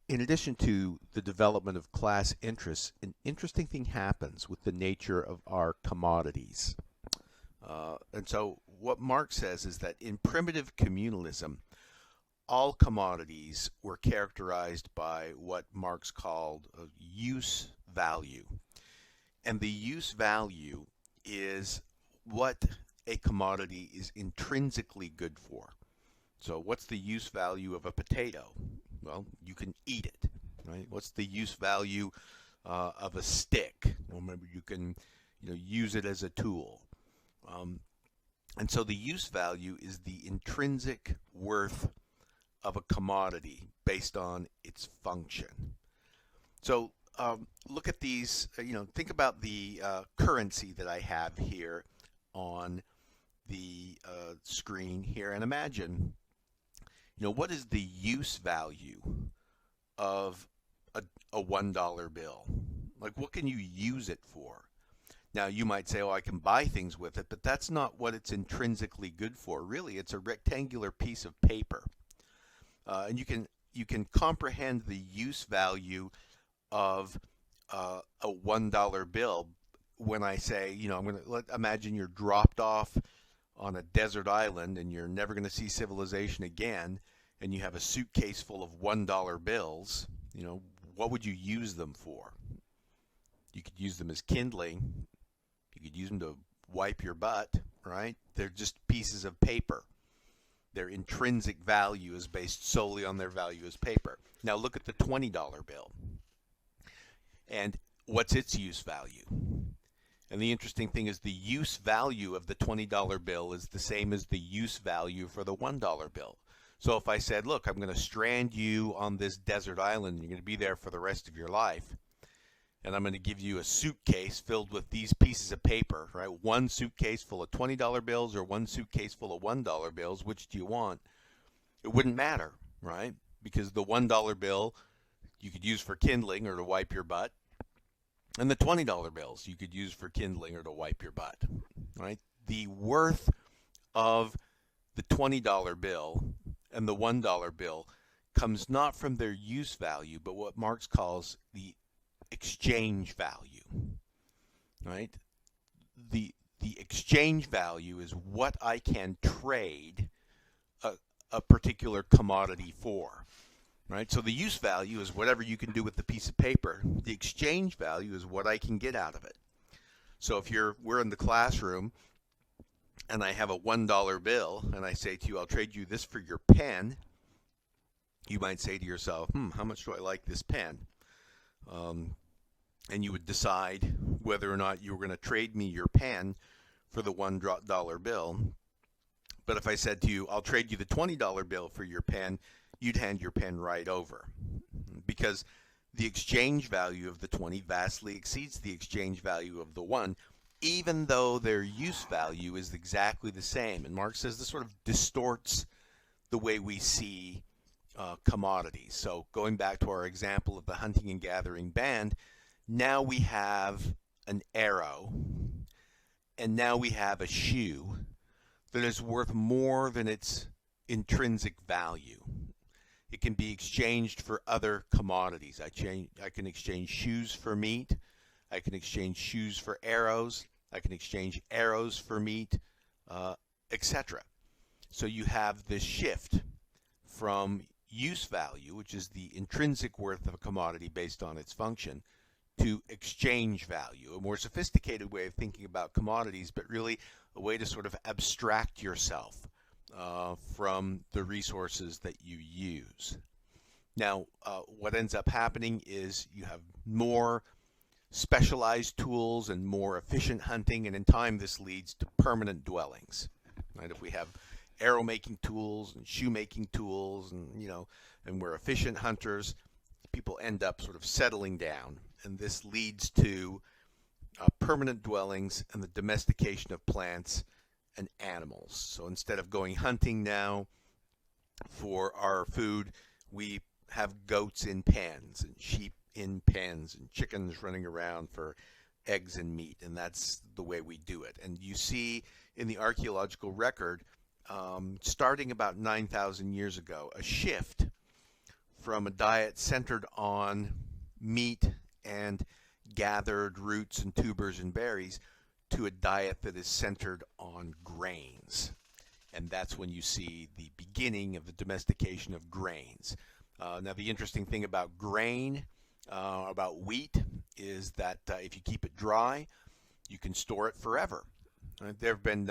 In addition to the development of class interests, an interesting thing happens with the nature of our commodities. And so what Marx says is that in primitive communalism, all commodities were characterized by what Marx called a use value. And the use value is what a commodity is intrinsically good for. So what's the use value of a potato? Well, you can eat it, right? What's the use value of a stick? Well, maybe you can, use it as a tool. And so the use value is the intrinsic worth of a commodity based on its function. So look at these, think about the currency that I have here on the screen here, and imagine, what is the use value of a $1 bill? Like, what can you use it for? Now, you might say, I can buy things with it, but that's not what it's intrinsically good for. Really, it's a rectangular piece of paper. And you can comprehend the use value of a $1 bill when I say, imagine you're dropped off on a desert island and you're never going to see civilization again, and you have a suitcase full of $1 bills. What would you use them for? You could use them as kindling. You could use them to wipe your butt, right? They're just pieces of paper. Their intrinsic value is based solely on their value as paper. Now look at the $20 bill. And what's its use value? And the interesting thing is the use value of the $20 bill is the same as the use value for the $1 bill. So if I said, look, I'm going to strand you on this desert island, and you're going to be there for the rest of your life, and I'm going to give you a suitcase filled with these pieces of paper, right? One suitcase full of $20 bills or one suitcase full of $1 bills, which do you want? It wouldn't matter, right? Because the $1 bill you could use for kindling or to wipe your butt, and the $20 bills you could use for kindling or to wipe your butt, right? The worth of the $20 bill and the $1 bill comes not from their use value, but what Marx calls the exchange value, right? The exchange value is what I can trade a particular commodity for. Right? So the use value is whatever you can do with the piece of paper. The exchange value is what I can get out of it. So if we're in the classroom and I have a $1 bill and I say to you, I'll trade you this for your pen, you might say to yourself, how much do I like this pen? And you would decide whether or not you were going to trade me your pen for the $1 bill. But if I said to you, I'll trade you the $20 bill for your pen, you'd hand your pen right over, because the exchange value of the 20 vastly exceeds the exchange value of the 1, even though their use value is exactly the same. And Marx says this sort of distorts the way we see commodities. So going back to our example of the hunting and gathering band, now we have an arrow, and now we have a shoe that is worth more than its intrinsic value. It can be exchanged for other commodities. I can exchange shoes for meat. I can exchange shoes for arrows. I can exchange arrows for meat, etc. So you have this shift from use value, which is the intrinsic worth of a commodity based on its function, to exchange value, a more sophisticated way of thinking about commodities, but really a way to sort of abstract yourself from the resources that you use. Now, what ends up happening is you have more specialized tools and more efficient hunting, and in time this leads to permanent dwellings. Right? If we have arrow making tools and shoe making tools, and and we're efficient hunters, people end up sort of settling down, and this leads to permanent dwellings and the domestication of plants and animals. So instead of going hunting now, For our food, we have goats in pens and sheep in pens and chickens running around for eggs and meat, and that's the way we do it. And you see in the archaeological record, starting about 9,000 years ago, a shift from a diet centered on meat and gathered roots and tubers and berries to a diet that is centered on grains. And that's when you see the beginning of the domestication of grains. Now, the interesting thing about grain, about wheat, is that if you keep it dry, you can store it forever. There have been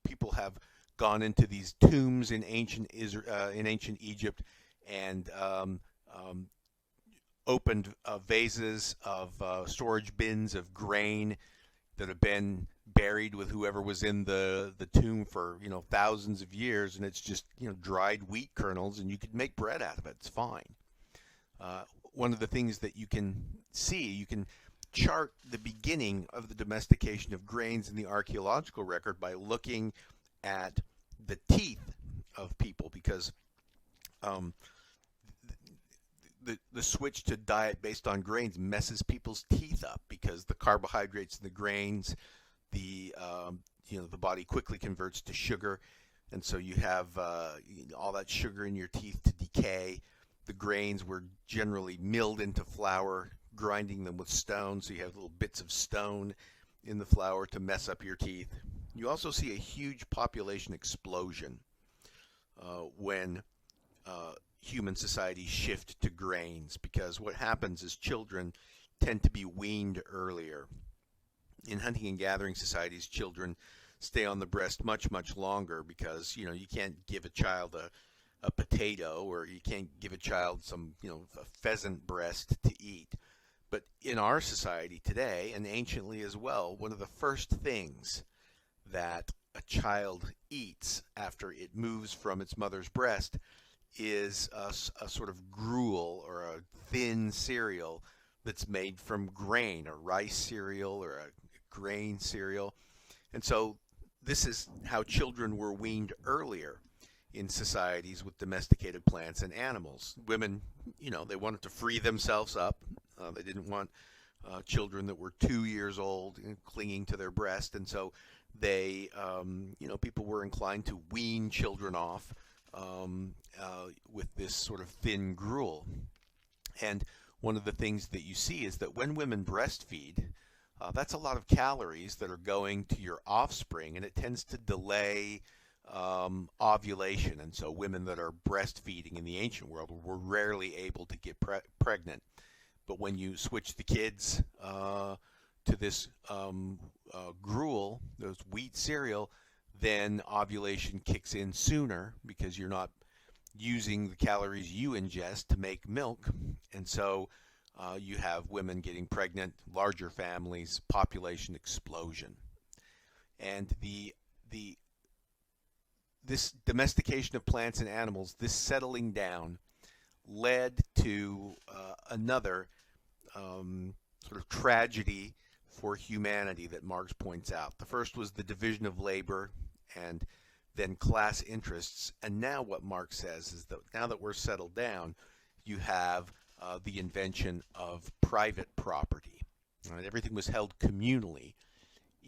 people have gone into these tombs in ancient Egypt and opened vases of storage bins of grain that have been buried with whoever was in the tomb for thousands of years, and it's just dried wheat kernels, and you could make bread out of it. It's fine. One of the things that you can see, you can chart the beginning of the domestication of grains in the archaeological record by looking at the teeth of people, because the switch to diet based on grains messes people's teeth up, because the carbohydrates in the grains, the body quickly converts to sugar, and so you have all that sugar in your teeth to decay. The grains were generally milled into flour, grinding them with stone, so you have little bits of stone in the flour to mess up your teeth. You also see a huge population explosion when human societies shift to grains, because what happens is children tend to be weaned earlier. In hunting and gathering societies, children stay on the breast much, much longer, because you can't give a child a potato, or you can't give a child some a pheasant breast to eat. But in our society today, and anciently as well, one of the first things that a child eats after it moves from its mother's breast is a sort of gruel, or a thin cereal that's made from grain, a rice cereal or a grain cereal. And so this is how children were weaned earlier in societies with domesticated plants and animals. Women, they wanted to free themselves up. They didn't want children that were 2 years old clinging to their breast, and so they, people were inclined to wean children off with this sort of thin gruel. And one of the things that you see is that when women breastfeed, that's a lot of calories that are going to your offspring, and it tends to delay ovulation. And so women that are breastfeeding in the ancient world were rarely able to get pregnant. But when you switch the kids to this gruel, those wheat cereal, then ovulation kicks in sooner, because you're not using the calories you ingest to make milk. And so you have women getting pregnant, larger families, population explosion. And this domestication of plants and animals, this settling down, led to another sort of tragedy for humanity that Marx points out. The first was the division of labor, and then class interests. And now what Marx says is that now that we're settled down, you have the invention of private property. Right? Everything was held communally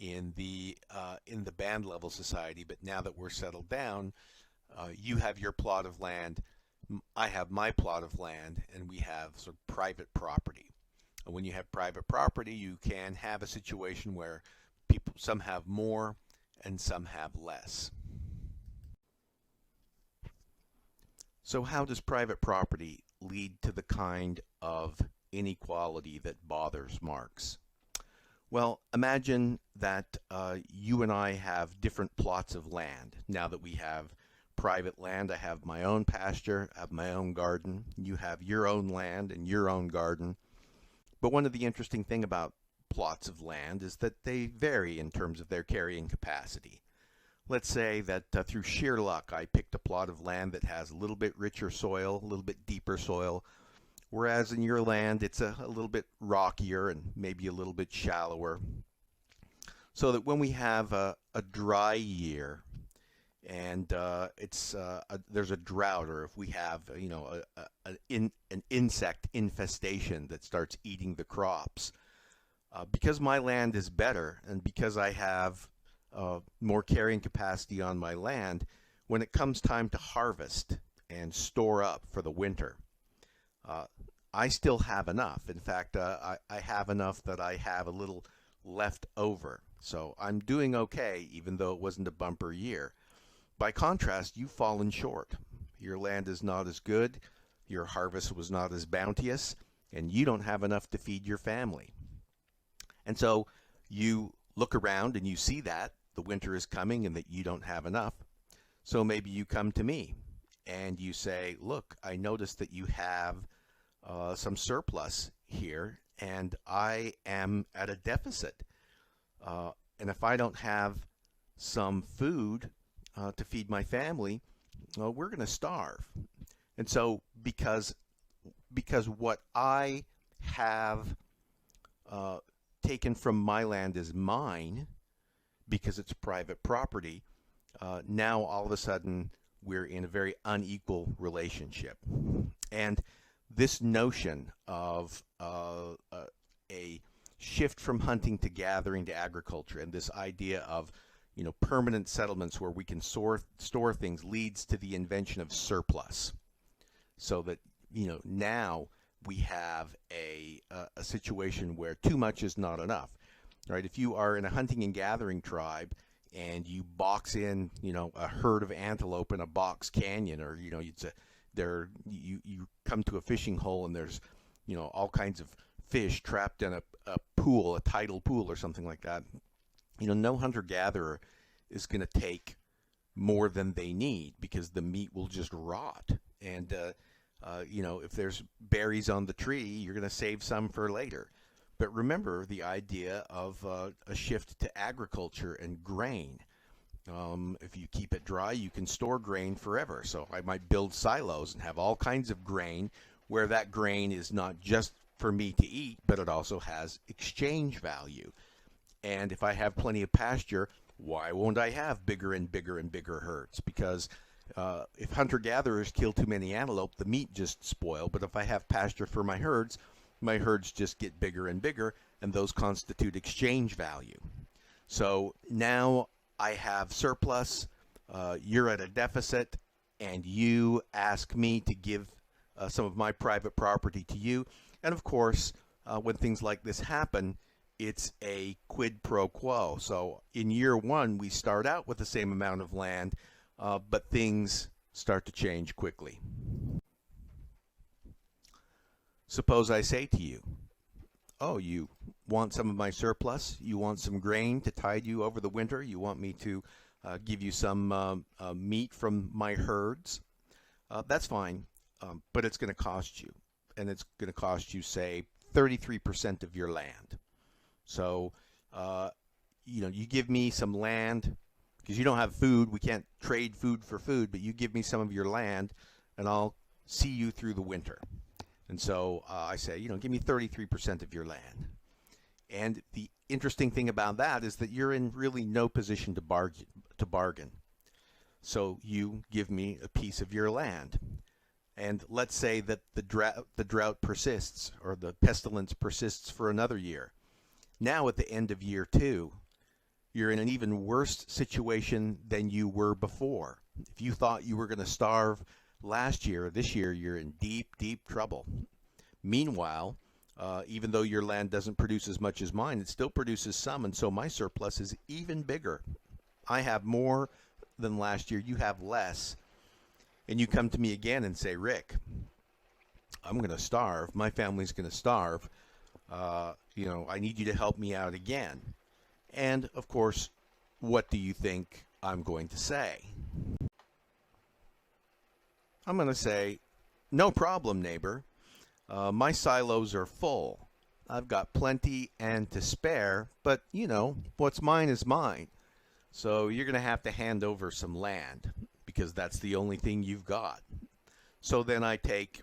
in the band level society, but now that we're settled down, you have your plot of land, I have my plot of land, and we have sort of private property. And when you have private property, you can have a situation where some have more and some have less. So how does private property lead to the kind of inequality that bothers Marx? Well, imagine that you and I have different plots of land. Now that we have private land, I have my own pasture, I have my own garden, you have your own land and your own garden. But one of the interesting things about plots of land is that they vary in terms of their carrying capacity. Let's say that through sheer luck I picked a plot of land that has a little bit richer soil, a little bit deeper soil, whereas in your land it's a little bit rockier and maybe a little bit shallower. So that when we have a dry year and there's a drought, or if we have an insect infestation that starts eating the crops, because my land is better and because I have more carrying capacity on my land, when it comes time to harvest and store up for the winter, uh, I still have enough. In fact, I have enough that I have a little left over. So I'm doing okay, even though it wasn't a bumper year. By contrast, you've fallen short. Your land is not as good, your harvest was not as bounteous, and you don't have enough to feed your family. And so you look around and you see that the winter is coming and that you don't have enough. So maybe you come to me and you say, look, I noticed that you have some surplus here and I am at a deficit. And if I don't have some food to feed my family, we're going to starve. And so because what I have taken from my land is mine, because it's private property, now all of a sudden we're in a very unequal relationship. And this notion of a shift from hunting to gathering to agriculture, and this idea of permanent settlements where we can store things, leads to the invention of surplus, so that now we have a situation where too much is not enough. Right? If you are in a hunting and gathering tribe and you box in a herd of antelope in a box canyon, or you come to a fishing hole and there's all kinds of fish trapped in a pool, a tidal pool or something like that, no hunter-gatherer is going to take more than they need, because the meat will just rot. And if there's berries on the tree, you're going to save some for later. But remember the idea of a shift to agriculture and grain. If you keep it dry, you can store grain forever. So I might build silos and have all kinds of grain, where that grain is not just for me to eat, but it also has exchange value. And if I have plenty of pasture, why won't I have bigger and bigger and bigger herds? Because if hunter-gatherers kill too many antelope, the meat just spoil. But if I have pasture for my herds just get bigger and bigger, and those constitute exchange value. So now I have surplus, you're at a deficit, and you ask me to give some of my private property to you. And of course, when things like this happen, it's a quid pro quo. So in year one, we start out with the same amount of land, but things start to change quickly. Suppose I say to you, oh, you want some of my surplus? You want some grain to tide you over the winter? You want me to give you some meat from my herds? That's fine, but it's going to cost you. And it's going to cost you, say, 33% of your land. So, you give me some land, because you don't have food. We can't trade food for food, but you give me some of your land, and I'll see you through the winter. And so I say, give me 33% of your land. And the interesting thing about that is that you're in really no position to bargain. So you give me a piece of your land. And let's say that the drought persists, or the pestilence persists for another year. Now at the end of year two, you're in an even worse situation than you were before. If you thought you were going to starve last year, this year you're in deep, deep trouble. Meanwhile, even though your land doesn't produce as much as mine, it still produces some, and so my surplus is even bigger. I have more than last year, you have less. And you come to me again and say, Rick, I'm going to starve. My family's going to starve. I need you to help me out again. And, of course, what do you think I'm going to say? I'm going to say, no problem, neighbor. My silos are full. I've got plenty and to spare, but, what's mine is mine. So you're going to have to hand over some land, because that's the only thing you've got. So then I take,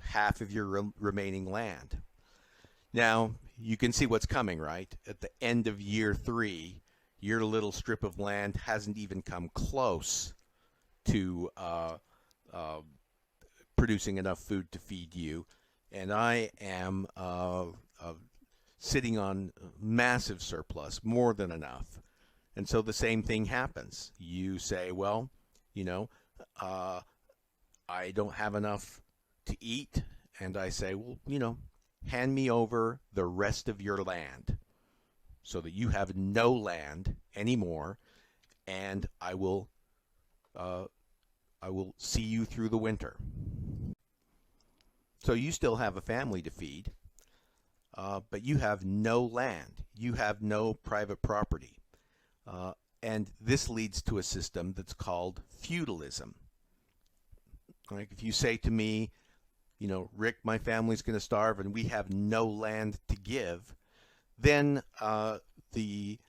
half of your remaining land. Now, you can see what's coming, right? At the end of year three, Your little strip of land hasn't even come close to producing enough food to feed you, and I am sitting on massive surplus, more than enough. And so the same thing happens. You say, well, you know, I don't have enough to eat, and I say, well, hand me over the rest of your land so that you have no land anymore, and I will see you through the winter. So you still have a family to feed, but you have no land. You have no private property. And this leads to a system that's called feudalism. Like if you say to me, Rick, my family's going to starve and we have no land to give, then the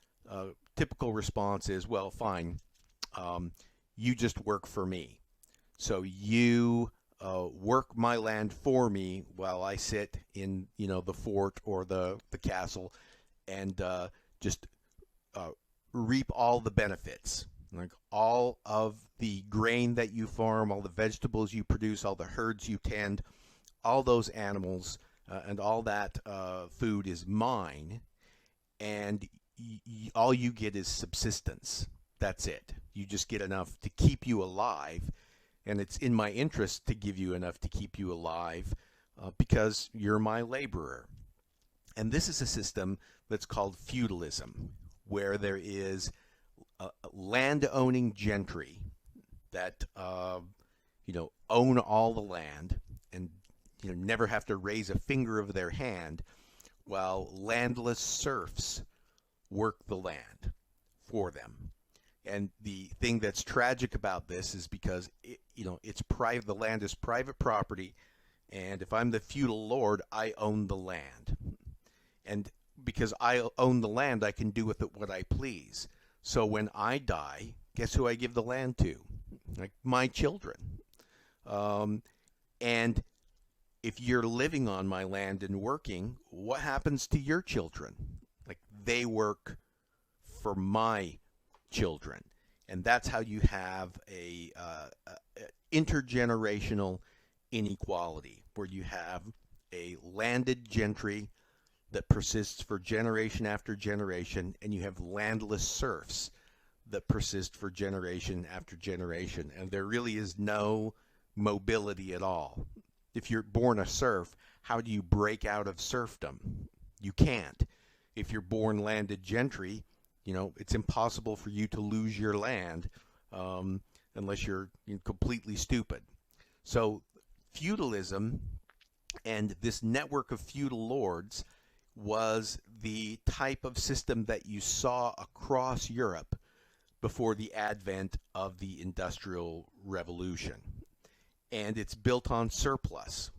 typical response is, well, fine, you just work for me. So you work my land for me while I sit in, the fort or the castle and just reap all the benefits. Like all of the grain that you farm, all the vegetables you produce, all the herds you tend, all those animals and all that food is mine, and all you get is subsistence. That's it. You just get enough to keep you alive, and it's in my interest to give you enough to keep you alive because you're my laborer. And this is a system that's called feudalism, where there is land-owning gentry that own all the land and never have to raise a finger of their hand, while landless serfs work the land for them. And the thing that's tragic about this is because it's private. The land is private property, and if I'm the feudal lord, I own the land. And because I own the land, I can do with it what I please. So when I die, guess who I give the land to? Like my children. And if you're living on my land and working, what happens to your children? Like they work for my children. And that's how you have a intergenerational inequality, where you have a landed gentry that persists for generation after generation, and you have landless serfs that persist for generation after generation, and there really is no mobility at all. If you're born a serf, how do you break out of serfdom? You can't. If you're born landed gentry, it's impossible for you to lose your land unless you're completely stupid. So feudalism and this network of feudal lords was the type of system that you saw across Europe before the advent of the Industrial Revolution. And it's built on surplus,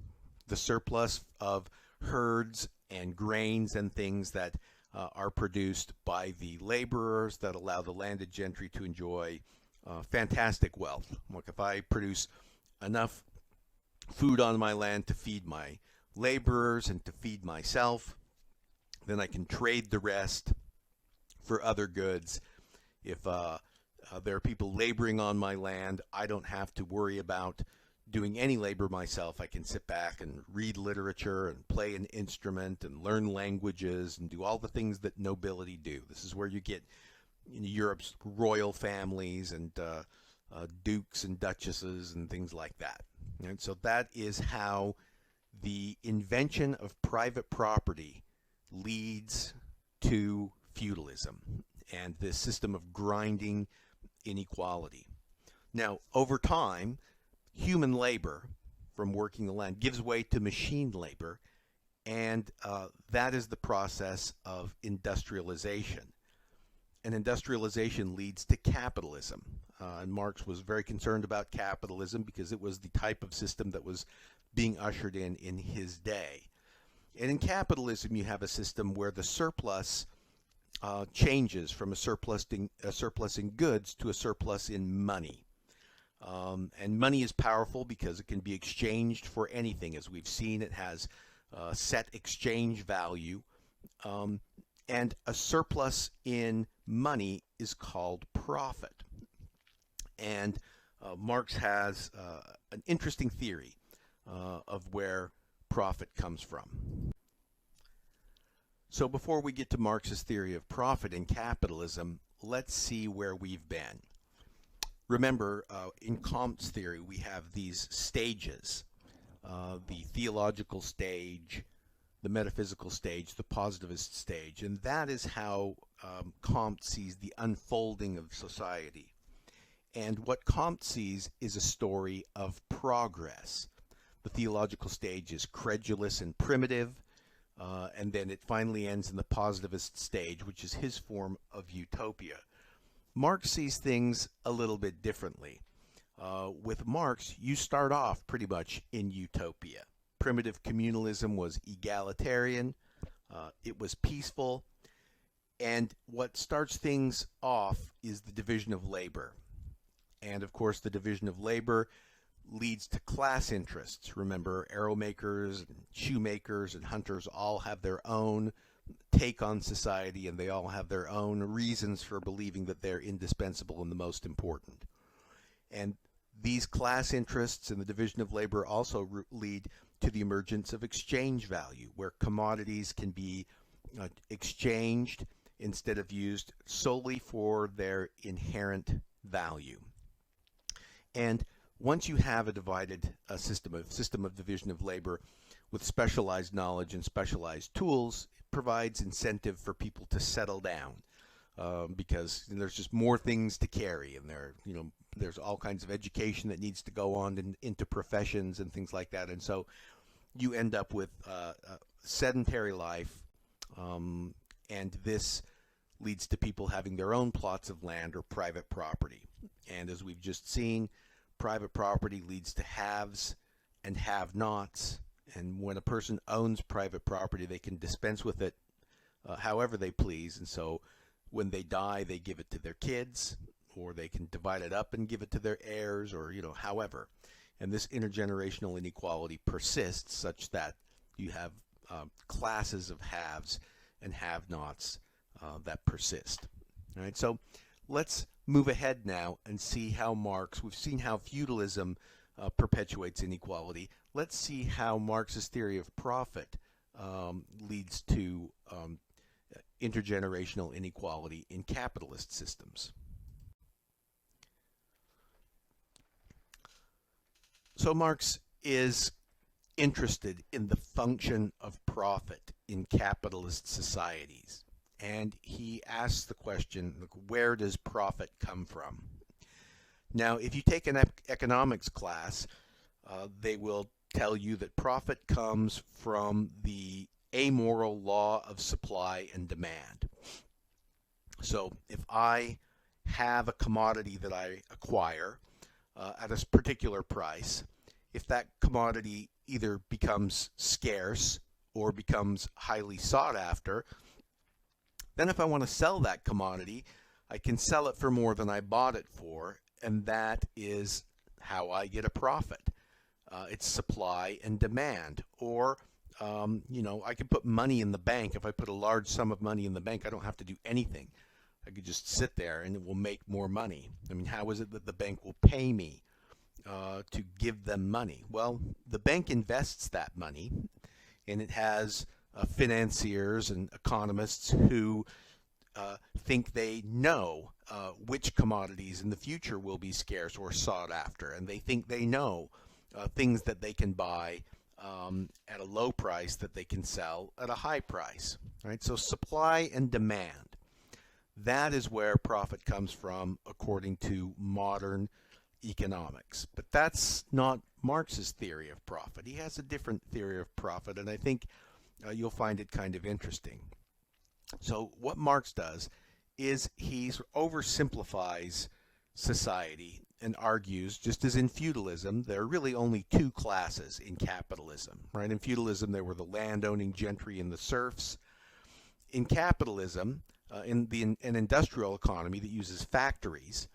the surplus of herds and grains and things that are produced by the laborers that allow the landed gentry to enjoy fantastic wealth. Like if I produce enough food on my land to feed my laborers and to feed myself, then I can trade the rest for other goods. If there are people laboring on my land, I don't have to worry about doing any labor myself. I can sit back and read literature and play an instrument and learn languages and do all the things that nobility do. This is where you get Europe's royal families and dukes and duchesses and things like that. And so that is how the invention of private property leads to feudalism and this system of grinding inequality. Now, over time, human labor from working the land gives way to machine labor, and that is the process of industrialization. And industrialization leads to capitalism. And Marx was very concerned about capitalism because it was the type of system that was being ushered in his day. And in capitalism, you have a system where the surplus changes from a surplus in goods to a surplus in money. And money is powerful because it can be exchanged for anything. As we've seen, it has set exchange value. And a surplus in money is called profit. And Marx has an interesting theory of where profit comes from. So before we get to Marx's theory of profit in capitalism, let's see where we've been. Remember, in Comte's theory, we have these stages, the theological stage, the metaphysical stage, the positivist stage, and that is how Comte sees the unfolding of society. And what Comte sees is a story of progress. The theological stage is credulous and primitive, and then it finally ends in the positivist stage, which is his form of utopia. Marx sees things a little bit differently. With Marx, you start off pretty much in utopia. Primitive communalism was egalitarian, it was peaceful, and what starts things off is the division of labor. And of course, the division of labor leads to class interests. Remember, arrow makers, and shoemakers, and hunters all have their own take on society, and they all have their own reasons for believing that they're indispensable and the most important. And these class interests and the division of labor also lead to the emergence of exchange value, where commodities can be exchanged instead of used solely for their inherent value. And once you have a divided system of division of labor with specialized knowledge and specialized tools, it provides incentive for people to settle down because there's just more things to carry, and there's all kinds of education that needs to go on into professions and things like that, and so you end up with a sedentary life, and this leads to people having their own plots of land or private property. And as we've just seen, private property leads to haves and have-nots, and when a person owns private property, they can dispense with it however they please, and so when they die, they give it to their kids, or they can divide it up and give it to their heirs, or however. And this intergenerational inequality persists such that you have classes of haves and have-nots that persist. All right, so let's move ahead now and see how Marx, we've seen how feudalism perpetuates inequality. Let's see how Marx's theory of profit leads to intergenerational inequality in capitalist systems. So Marx is interested in the function of profit in capitalist societies. And he asks the question, where does profit come from? Now, if you take an economics class, they will tell you that profit comes from the amoral law of supply and demand. So if I have a commodity that I acquire at a particular price, if that commodity either becomes scarce or becomes highly sought after, then if I want to sell that commodity, I can sell it for more than I bought it for, and that is how I get a profit. It's supply and demand. Or, I could put money in the bank. If I put a large sum of money in the bank, I don't have to do anything. I could just sit there and it will make more money. I mean, how is it that the bank will pay me to give them money? Well, the bank invests that money, and it has financiers and economists who think they know which commodities in the future will be scarce or sought after, and they think they know things that they can buy at a low price that they can sell at a high price. Right? So supply and demand, that is where profit comes from according to modern economics. But that's not Marx's theory of profit. He has a different theory of profit, and I think you'll find it kind of interesting. So what Marx does is he oversimplifies society and argues, just as in feudalism, there are really only two classes in capitalism. Right? In feudalism, there were the landowning gentry and the serfs. In capitalism, in an industrial economy that uses factories,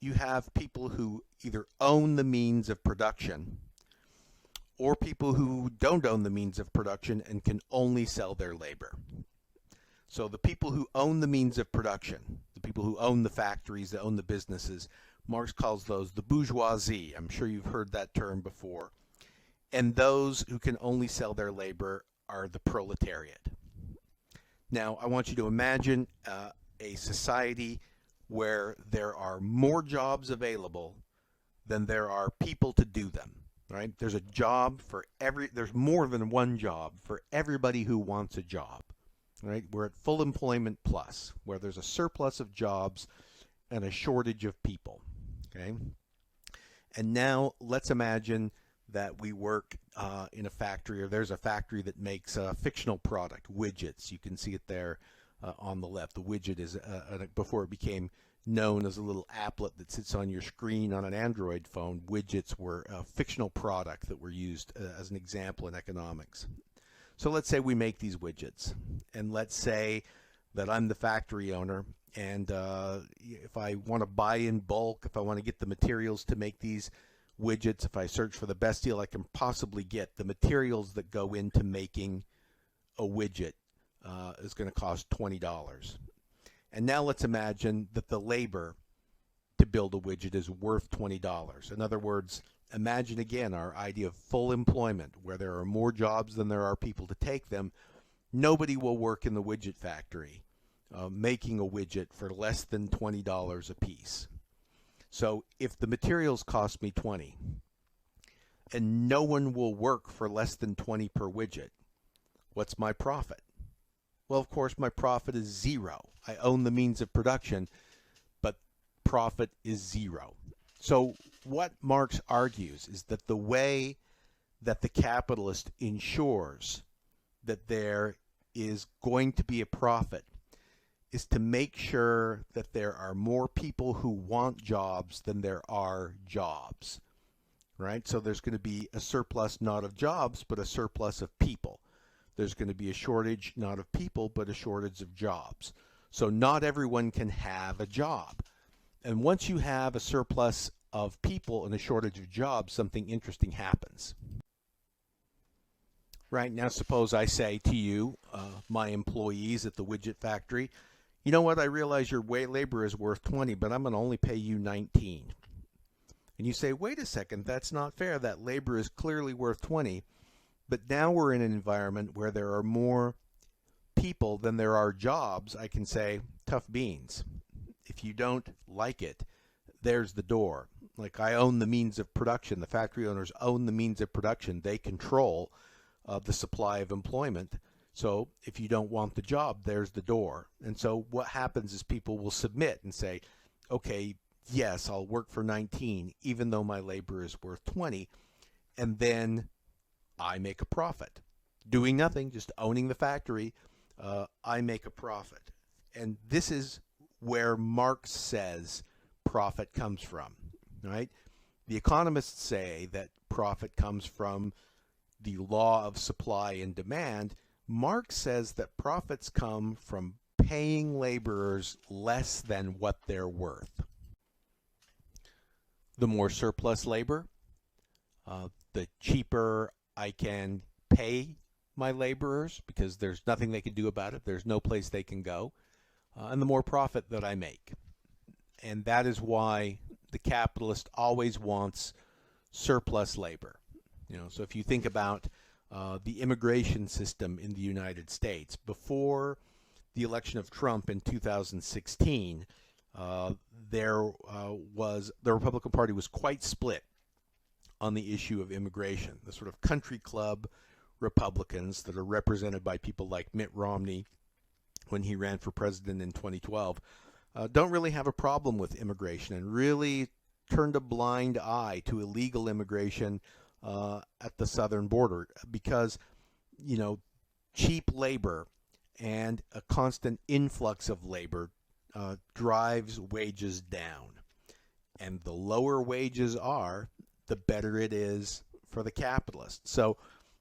you have people who either own the means of production or people who don't own the means of production and can only sell their labor. So the people who own the means of production, the people who own the factories, that own the businesses, Marx calls those the bourgeoisie. I'm sure you've heard that term before. And those who can only sell their labor are the proletariat. Now, I want you to imagine a society where there are more jobs available than there are people to do them. Right? There's a job for there's more than one job for everybody who wants a job. Right? We're at full employment plus, where there's a surplus of jobs and a shortage of people. Okay? And now let's imagine that we work in a factory, or there's a factory that makes a fictional product, widgets. You can see it there on the left. The widget is, before it became known as a little applet that sits on your screen on an Android phone, widgets were a fictional product that were used as an example in economics. So let's say we make these widgets, and let's say that I'm the factory owner, and if I want to buy in bulk, if I want to get the materials to make these widgets, if I search for the best deal I can possibly get, the materials that go into making a widget is going to cost $20. And now let's imagine that the labor to build a widget is worth $20. In other words, imagine again our idea of full employment, where there are more jobs than there are people to take them. Nobody will work in the widget factory making a widget for less than $20 a piece. So if the materials cost me $20 and no one will work for less than $20 per widget, what's my profit? Well, of course, my profit is zero. I own the means of production, but profit is zero. So what Marx argues is that the way that the capitalist ensures that there is going to be a profit is to make sure that there are more people who want jobs than there are jobs, right? So there's going to be a surplus not of jobs, but a surplus of people. There's going to be a shortage not of people, but a shortage of jobs. So not everyone can have a job. And once you have a surplus of people and a shortage of jobs, something interesting happens. Right now, suppose I say to you, my employees at the widget factory, you know what, I realize your labor is worth 20, but I'm going to only pay you 19. And you say, wait a second, that's not fair. That labor is clearly worth 20. But now we're in an environment where there are more people than there are jobs. I can say, tough beans. If you don't like it, there's the door. Like, I own the means of production. The factory owners own the means of production. They control the supply of employment. So if you don't want the job, there's the door. And so what happens is people will submit and say, okay, yes, I'll work for 19, even though my labor is worth 20. And then I make a profit. Doing nothing, just owning the factory, I make a profit. And this is where Marx says profit comes from, right? The economists say that profit comes from the law of supply and demand. Marx says that profits come from paying laborers less than what they're worth. The more surplus labor, the cheaper I can pay my laborers, because there's nothing they can do about it. There's no place they can go. And the more profit that I make. And that is why the capitalist always wants surplus labor. So if you think about the immigration system in the United States, before the election of Trump in 2016, the Republican Party was quite split on the issue of immigration. The sort of country club Republicans that are represented by people like Mitt Romney when he ran for president in 2012 don't really have a problem with immigration, and really turned a blind eye to illegal immigration at the southern border, because cheap labor and a constant influx of labor drives wages down, and the lower wages are, the better it is for the capitalist. So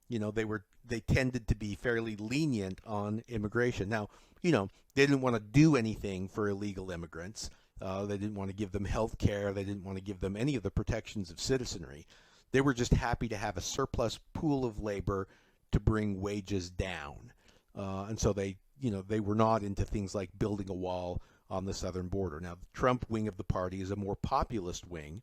they tended to be fairly lenient on immigration. Now, they didn't want to do anything for illegal immigrants. They didn't want to give them health care. They didn't want to give them any of the protections of citizenry. They were just happy to have a surplus pool of labor to bring wages down. And so they they were not into things like building a wall on the southern border. Now, the Trump wing of the party is a more populist wing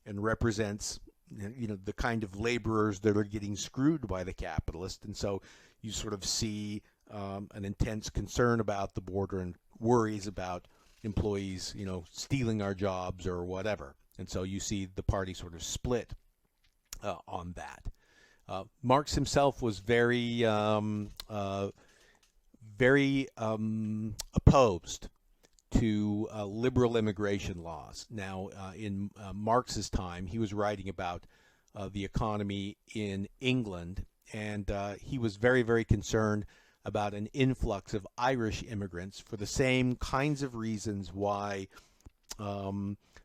and represents, the kind of laborers that are getting screwed by the capitalists. And so you sort of see an intense concern about the border and worries about employees, stealing our jobs or whatever. And so you see the party sort of split on that. Marx himself was very opposed to liberal immigration laws. Now, in Marx's time, he was writing about the economy in England, and he was very, very concerned about an influx of Irish immigrants for the same kinds of reasons why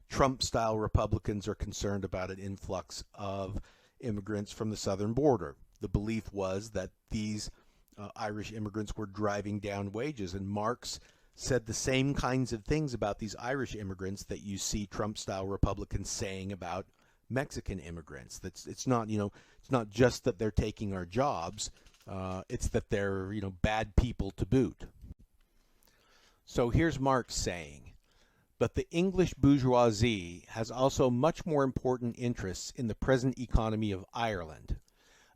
Trump-style Republicans are concerned about an influx of immigrants from the southern border. The belief was that these Irish immigrants were driving down wages, and Marx said the same kinds of things about these Irish immigrants that you see Trump-style Republicans saying about Mexican immigrants. It's not just that they're taking our jobs, it's that they're bad people to boot. So here's Marx saying, but the English bourgeoisie has also much more important interests in the present economy of Ireland.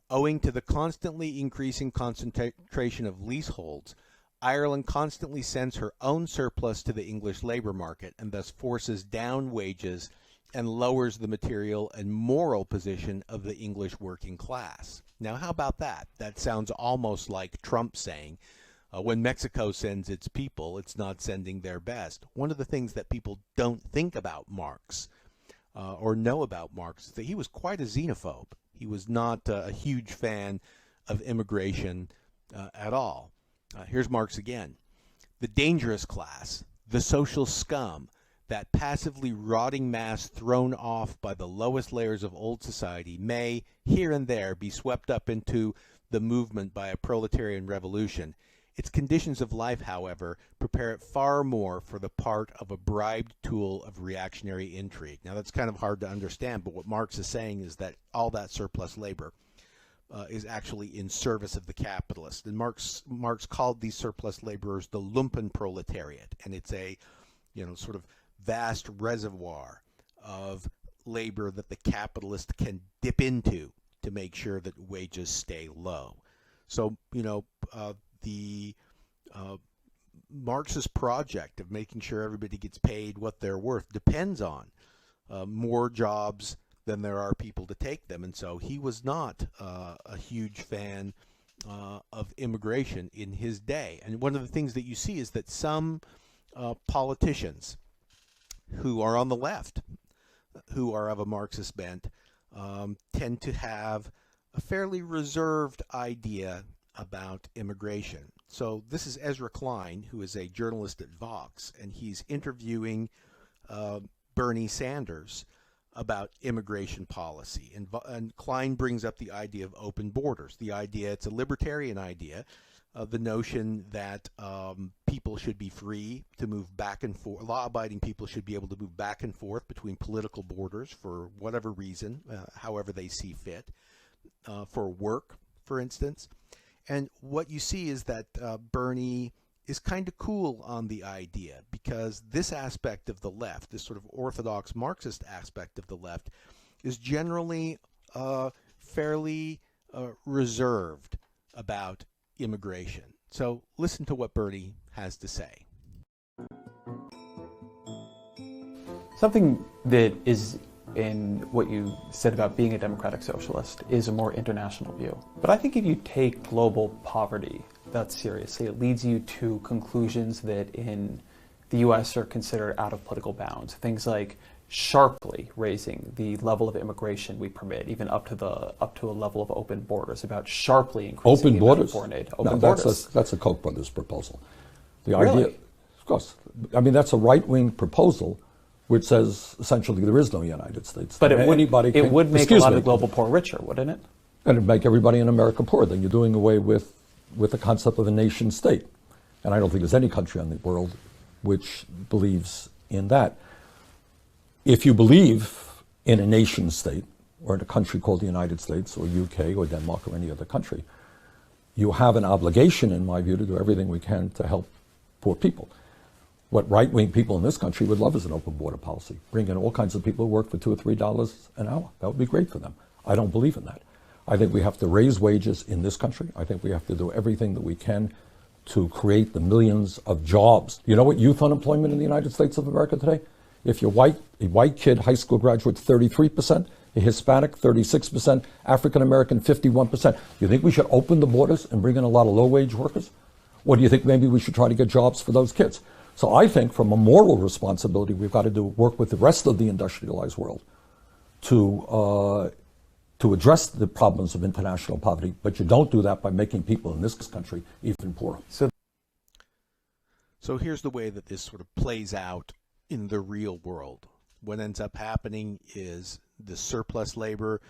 Owing to the constantly increasing concentration of leaseholds, Ireland constantly sends her own surplus to the English labor market and thus forces down wages and lowers the material and moral position of the English working class. Now, how about that? That sounds almost like Trump saying, when Mexico sends its people, it's not sending their best. One of the things that people don't think about Marx or know about Marx is that he was quite a xenophobe. He was not a huge fan of immigration at all. Here's Marx again. The dangerous class, the social scum, that passively rotting mass thrown off by the lowest layers of old society may, here and there, be swept up into the movement by a proletarian revolution. Its conditions of life, however, prepare it far more for the part of a bribed tool of reactionary intrigue. Now, that's kind of hard to understand, but what Marx is saying is that all that surplus labor is actually in service of the capitalist. And Marx called these surplus laborers the lumpen proletariat, and it's a sort of vast reservoir of labor that the capitalist can dip into to make sure that wages stay low. So, the Marxist project of making sure everybody gets paid what they're worth depends on more jobs than there are people to take them. And so he was not a huge fan of immigration in his day. And one of the things that you see is that some politicians who are on the left, who are of a Marxist bent, tend to have a fairly reserved idea about immigration. So this is Ezra Klein, who is a journalist at Vox, and he's interviewing Bernie Sanders about immigration policy. And Klein brings up the idea of open borders. The idea, it's a libertarian idea, the notion that people should be free to move back and forth. Law-abiding people should be able to move back and forth between political borders for whatever reason, however they see fit, for work, for instance. And what you see is that Bernie is kind of cool on the idea, because this aspect of the left, this sort of orthodox Marxist aspect of the left, is generally fairly reserved about immigration. So listen to what Bernie has to say.
Something that is in what you said about being a democratic socialist is a more international view. But I think if you take global poverty that seriously, it leads you to conclusions that in the US are considered out of political bounds. Things like sharply raising the level of immigration we permit, even up to a level of open borders, about sharply increasing
open
the
borders.
amount of foreign aid. Open
No,
borders.
That's a Koch brothers proposal. The
Really?
idea, of course. I mean, that's a right-wing proposal which says essentially there is no United States.
But it would make a lot of the global poor richer, wouldn't it?
And it'd make everybody in America poor. Then you're doing away with the concept of a nation state. And I don't think there's any country in the world which believes in that. If you believe in a nation state, or in a country called the United States, or UK, or Denmark, or any other country, you have an obligation, in my view, to do everything we can to help poor people. What right-wing people in this country would love is an open border policy. Bring in all kinds of people who work for $2 or $3 an hour. That would be great for them. I don't believe in that. I think we have to raise wages in this country. I think we have to do everything that we can to create the millions of jobs. You know what youth unemployment in the United States of America today? If you're white, a white kid, high school graduate, 33%, a Hispanic, 36%, African American, 51%. You think we should open the borders and bring in a lot of low-wage workers? Or do you think maybe we should try to get jobs for those kids? So I think from a moral responsibility, we've got to work with the rest of the industrialized world to address the problems of international poverty, but you don't do that by making people in this country even poorer.
So here's the way that this sort of plays out in the real world. What ends up happening is the surplus labor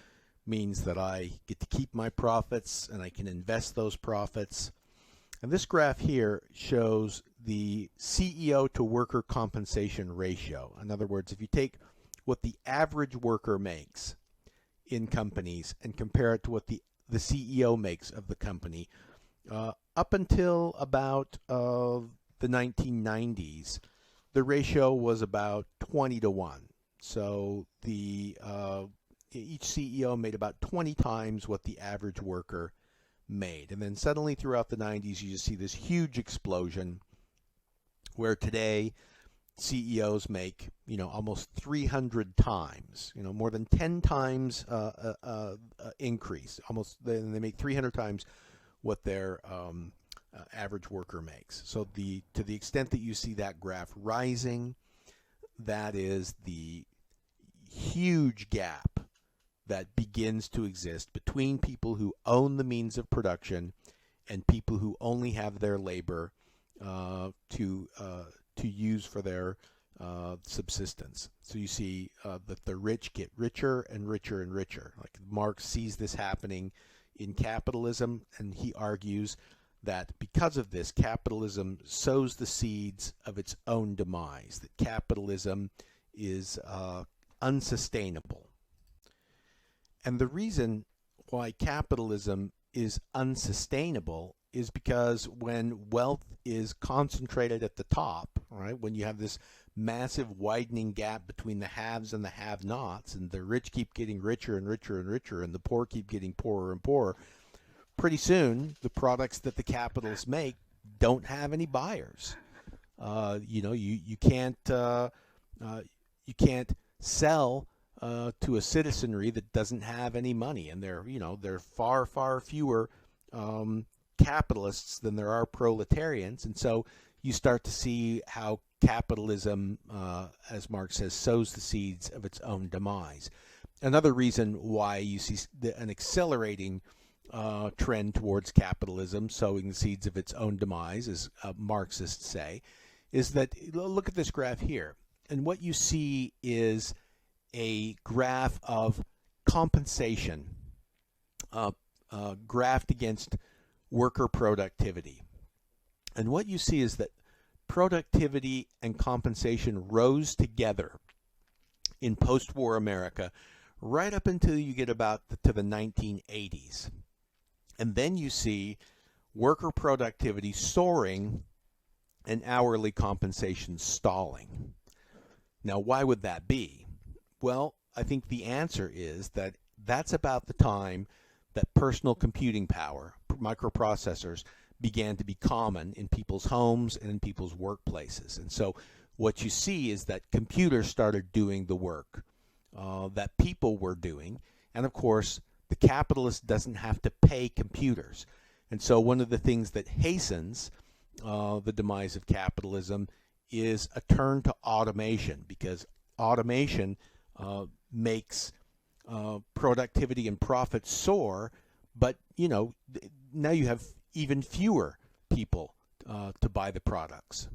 means that I get to keep my profits and I can invest those profits. And this graph here shows the CEO to worker compensation ratio. In other words, if you take what the average worker makes in companies and compare it to what the CEO makes of the company, up until about the 1990s, the ratio was about 20 to 1. So each CEO made about 20 times what the average worker made. And then suddenly throughout the 90s, you just see this huge explosion where today CEOs make, almost 300 times, more than 10 times increase. They make 300 times what their average worker makes. So to the extent that you see that graph rising, that is the huge gap that begins to exist between people who own the means of production and people who only have their labor to use for their subsistence. So you see that the rich get richer and richer and richer. Like Marx sees this happening in capitalism, and he argues that because of this, capitalism sows the seeds of its own demise, that capitalism is unsustainable. And the reason why capitalism is unsustainable is because when wealth is concentrated at the top, right, when you have this massive widening gap between the haves and the have-nots, and the rich keep getting richer and richer and richer, and the poor keep getting poorer and poorer, pretty soon the products that the capitalists make don't have any buyers. You can't sell to a citizenry that doesn't have any money, and there are far fewer capitalists than there are proletarians, and so you start to see how capitalism, as Marx says, sows the seeds of its own demise. Another reason why you see an accelerating trend towards capitalism sowing the seeds of its own demise, as Marxists say, is that, look at this graph here, and what you see is a graph of compensation graphed against worker productivity. And what you see is that productivity and compensation rose together in post-war America right up until you get about to the 1980s. And then you see worker productivity soaring and hourly compensation stalling. Now, why would that be? Well, I think the answer is that that's about the time that personal computing power, microprocessors, began to be common in people's homes and in people's workplaces. And so what you see is that computers started doing the work that people were doing. And of course, the capitalist doesn't have to pay computers. And so one of the things that hastens the demise of capitalism is a turn to automation, because automation makes productivity and profit soar, but now you have even fewer people to buy the products.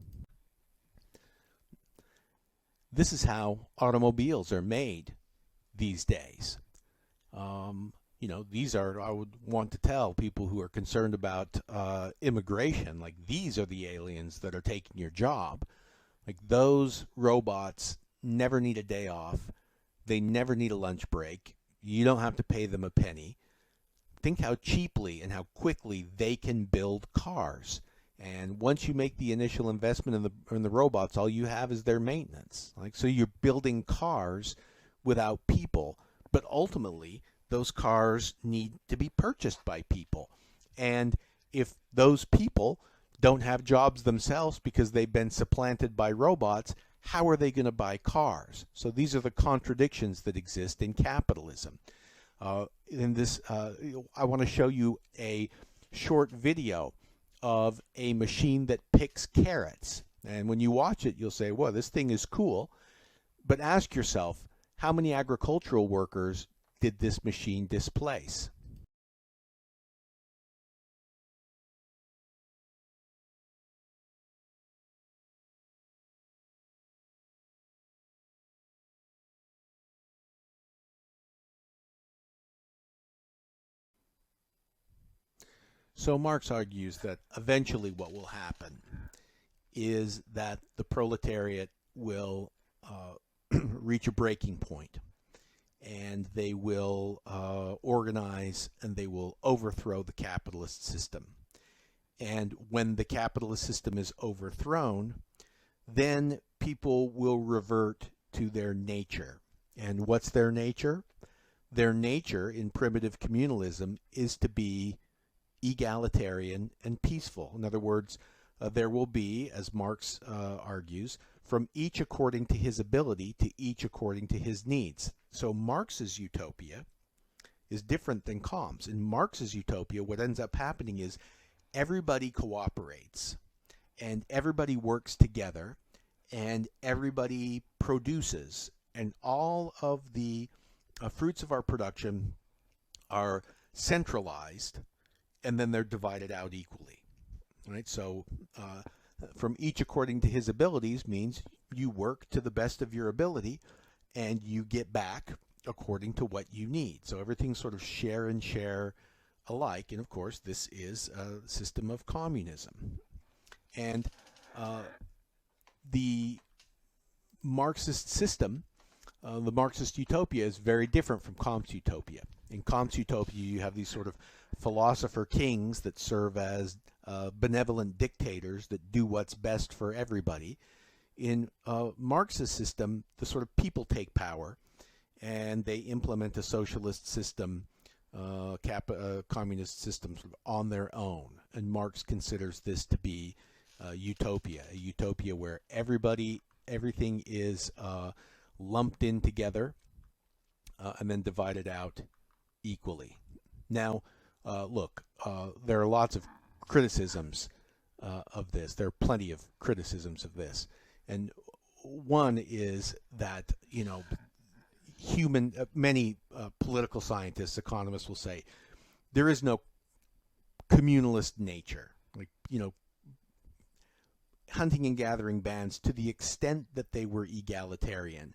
This is how automobiles are made these days. These are, I would want to tell people who are concerned about immigration, like, these are the aliens that are taking your job. Like, those robots never need a day off. They never need a lunch break. You don't have to pay them a penny. think how cheaply and how quickly they can build cars. And once you make the initial investment in the robots, all you have is their maintenance. Like, so you're building cars without people, but ultimately those cars need to be purchased by people. And if those people don't have jobs themselves because they've been supplanted by robots, how are they going to buy cars? So these are the contradictions that exist in capitalism. In this, I want to show you a short video of a machine that picks carrots. And when you watch it, you'll say, well, this thing is cool. But ask yourself, how many agricultural workers did this machine displace? So Marx argues that eventually what will happen is that the proletariat will reach a breaking point, and they will organize and they will overthrow the capitalist system. And when the capitalist system is overthrown, then people will revert to their nature. And what's their nature? Their nature in primitive communalism is to be egalitarian and peaceful. In other words, there will be, as Marx argues, from each according to his ability to each according to his needs. So Marx's utopia is different than Comte's. In Marx's utopia, what ends up happening is everybody cooperates and everybody works together and everybody produces, and all of the fruits of our production are centralized, and then they're divided out equally. Right? So from each according to his abilities means you work to the best of your ability and you get back according to what you need. So everything's sort of share and share alike. And of course, this is a system of communism. And the Marxist system, the Marxist utopia, is very different from Comte's utopia. In Comte's utopia, you have these sort of philosopher kings that serve as benevolent dictators that do what's best for everybody. In Marx's system, the sort of people take power and they implement a socialist system, communist system sort of on their own. And Marx considers this to be utopia, a utopia where everything is lumped in together and then divided out equally. Now, look, there are lots of criticisms of this. There are plenty of criticisms of this. And one is that, many political scientists, economists will say, there is no communalist nature. Like, hunting and gathering bands, to the extent that they were egalitarian,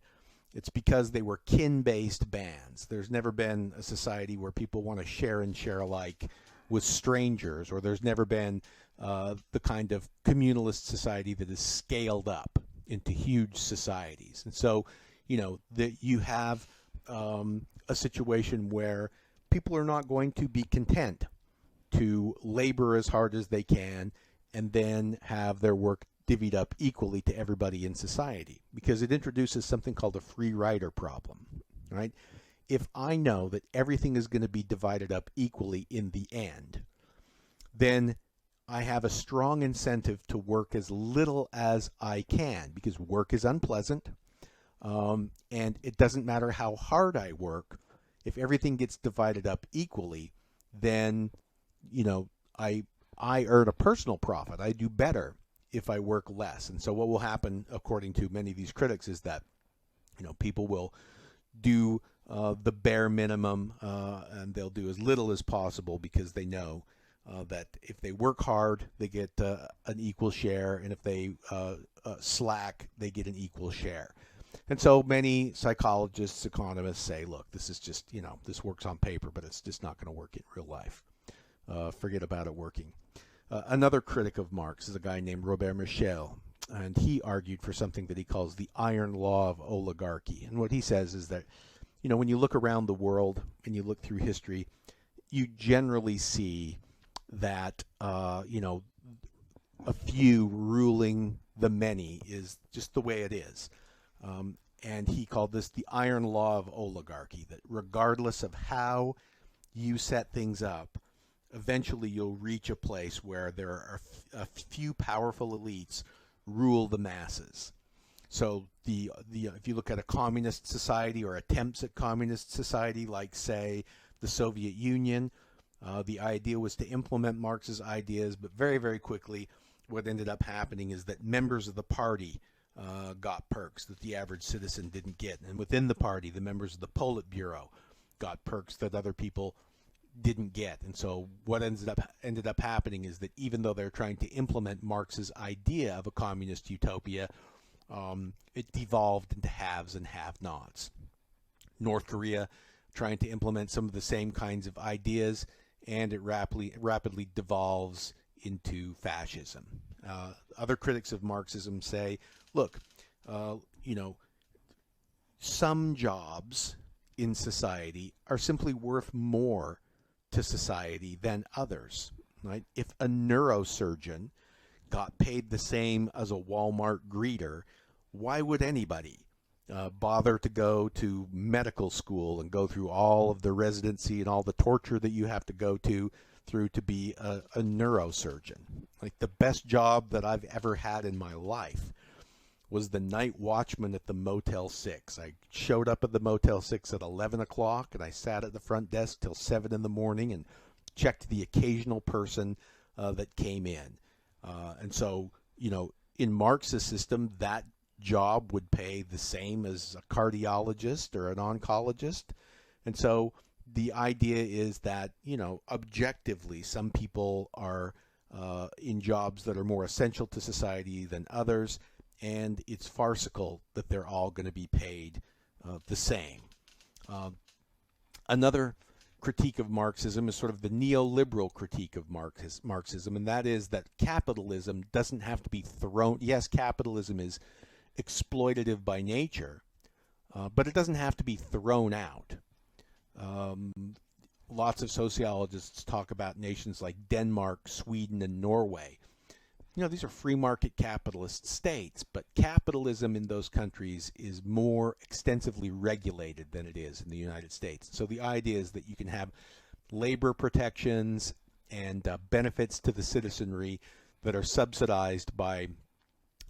it's because they were kin-based bands. There's never been a society where people want to share and share alike with strangers, or there's never been the kind of communalist society that is scaled up into huge societies. And so, that you have a situation where people are not going to be content to labor as hard as they can and then have their work divvied up equally to everybody in society, because it introduces something called a free rider problem, right? If I know that everything is going to be divided up equally in the end, then I have a strong incentive to work as little as I can, because work is unpleasant, and it doesn't matter how hard I work. If everything gets divided up equally, then I earn a personal profit. I do better if I work less. And so what will happen, according to many of these critics, is that people will do the bare minimum, and they'll do as little as possible, because they know that if they work hard, they get an equal share, and if they slack, they get an equal share. And so many psychologists, economists say, look, this is just, this works on paper, but it's just not going to work in real life. Forget about it working. Another critic of Marx is a guy named Robert Michel, and he argued for something that he calls the iron law of oligarchy. And what he says is that, when you look around the world and you look through history, you generally see that, a few ruling the many is just the way it is. And he called this the iron law of oligarchy, that regardless of how you set things up, eventually you'll reach a place where there are a few powerful elites rule the masses. So if you look at a communist society or attempts at communist society, like say the Soviet Union, the idea was to implement Marx's ideas, but very, very quickly what ended up happening is that members of the party got perks that the average citizen didn't get. And within the party, the members of the Politburo got perks that other people didn't get. And so what ended up happening is that even though they're trying to implement Marx's idea of a communist utopia, it devolved into haves and have-nots. North Korea trying to implement some of the same kinds of ideas, and it rapidly devolves into fascism. Other critics of Marxism say, look, some jobs in society are simply worth more to society than others. Right? If a neurosurgeon got paid the same as a Walmart greeter, why would anybody bother to go to medical school and go through all of the residency and all the torture that you have to go through to be a neurosurgeon? Like, the best job that I've ever had in my life was the night watchman at the Motel 6. I showed up at the Motel 6 at 11 o'clock, and I sat at the front desk till 7 in the morning and checked the occasional person that came in. And so, in Marx's system, that job would pay the same as a cardiologist or an oncologist. And so the idea is that, objectively, some people are in jobs that are more essential to society than others, and it's farcical that they're all going to be paid the same. Another critique of Marxism is sort of the neoliberal critique of Marxism, and that is that capitalism doesn't have to be thrown. Yes, capitalism is exploitative by nature, but it doesn't have to be thrown out. Lots of sociologists talk about nations like Denmark, Sweden, and Norway. These are free market capitalist states, but capitalism in those countries is more extensively regulated than it is in the United States. So the idea is that you can have labor protections and benefits to the citizenry that are subsidized by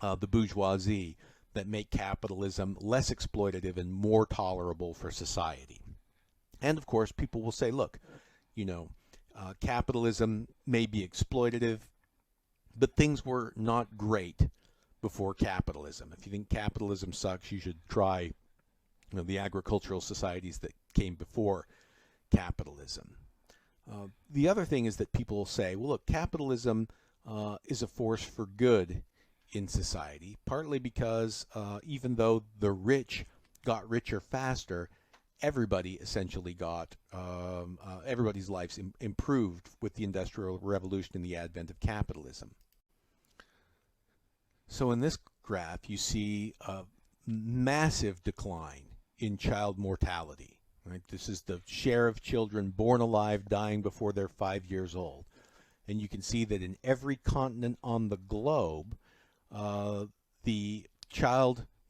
the bourgeoisie that make capitalism less exploitative and more tolerable for society. And of course, people will say, look, capitalism may be exploitative, but things were not great before capitalism. If you think capitalism sucks, you should try the agricultural societies that came before capitalism. The other thing is that people will say, well, look, capitalism is a force for good in society, partly because even though the rich got richer faster, everybody essentially got, everybody's lives improved with the Industrial Revolution and the advent of capitalism. So in this graph, you see a massive decline in child mortality. Right? This is the share of children born alive dying before they're 5 years old. And you can see that in every continent on the globe, the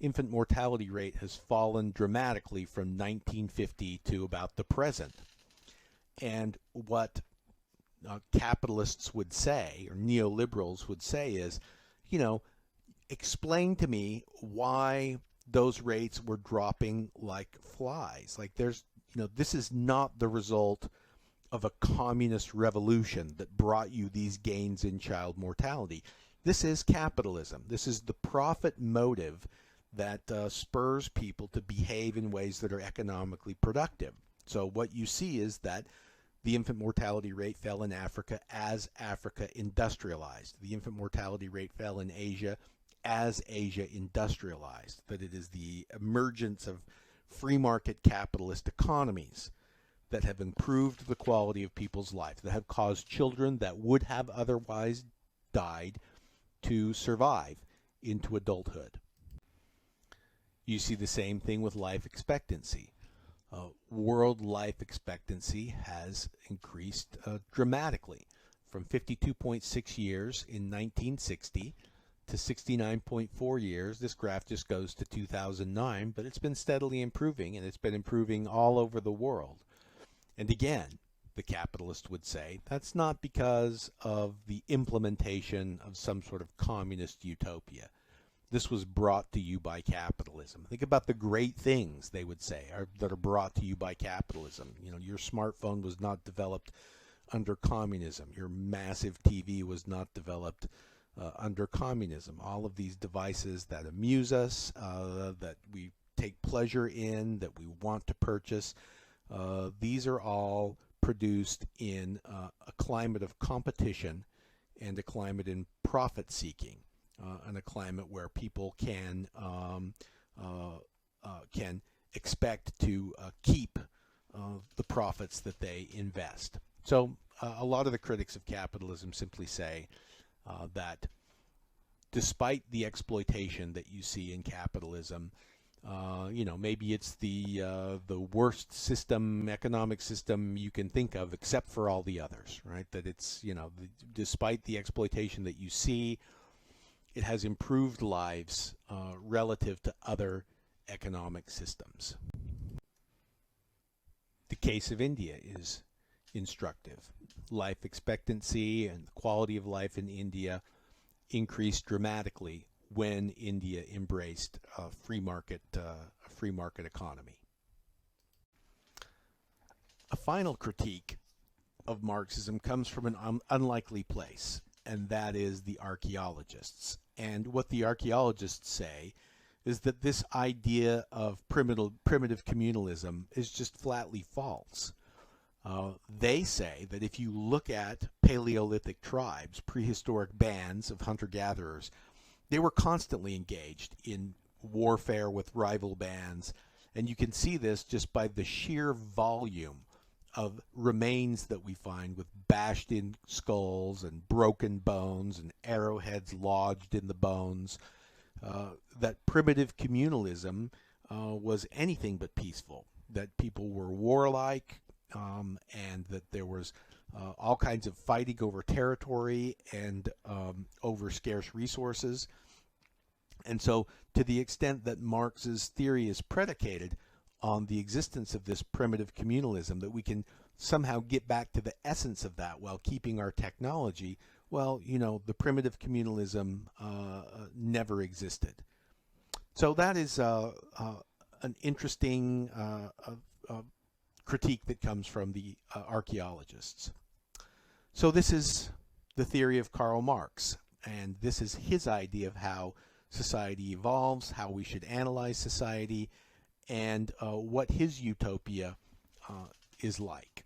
infant mortality rate has fallen dramatically from 1950 to about the present. And what capitalists would say, or neoliberals would say, is, explain to me why those rates were dropping like flies. Like, this is not the result of a communist revolution that brought you these gains in child mortality. This is capitalism. This is the profit motive that spurs people to behave in ways that are economically productive. So what you see is that the infant mortality rate fell in Africa as Africa industrialized. The infant mortality rate fell in Asia as Asia industrialized. That it is the emergence of free market capitalist economies that have improved the quality of people's life, that have caused children that would have otherwise died to survive into adulthood. You see the same thing with life expectancy. world life expectancy has increased dramatically from 52.6 years in 1960 to 69.4 years. This graph just goes to 2009, but it's been steadily improving, and it's been improving all over the world. And again, the capitalist would say that's not because of the implementation of some sort of communist utopia. This was brought to you by capitalism. Think about the great things, they would say, that are brought to you by capitalism. You know, your smartphone was not developed under communism. Your massive TV was not developed under communism. All of these devices that amuse us, that we take pleasure in, that we want to purchase, these are all produced in a climate of competition and a climate in profit seeking, and a climate where people can expect to keep the profits that they invest. So a lot of the critics of capitalism simply say that despite the exploitation that you see in capitalism, maybe it's the worst system, economic system you can think of, except for all the others, right? That it's, despite the exploitation that you see, it has improved lives relative to other economic systems. The case of India is instructive. Life expectancy and the quality of life in India increased dramatically when India embraced a free market economy. A final critique of Marxism comes from an unlikely place, and that is the archaeologists. And what the archaeologists say is that this idea of primitive communalism is just flatly false. They say that if you look at Paleolithic tribes, prehistoric bands of hunter-gatherers, they were constantly engaged in warfare with rival bands, and you can see this just by the sheer volume of remains that we find with bashed in skulls and broken bones and arrowheads lodged in the bones, that primitive communalism was anything but peaceful, that people were warlike, and that there was all kinds of fighting over territory and over scarce resources. And so to the extent that Marx's theory is predicated on the existence of this primitive communalism, that we can somehow get back to the essence of that while keeping our technology, well, the primitive communalism never existed. So that is an interesting critique that comes from the archaeologists. So this is the theory of Karl Marx, and this is his idea of how society evolves, how we should analyze society, and what his utopia is like.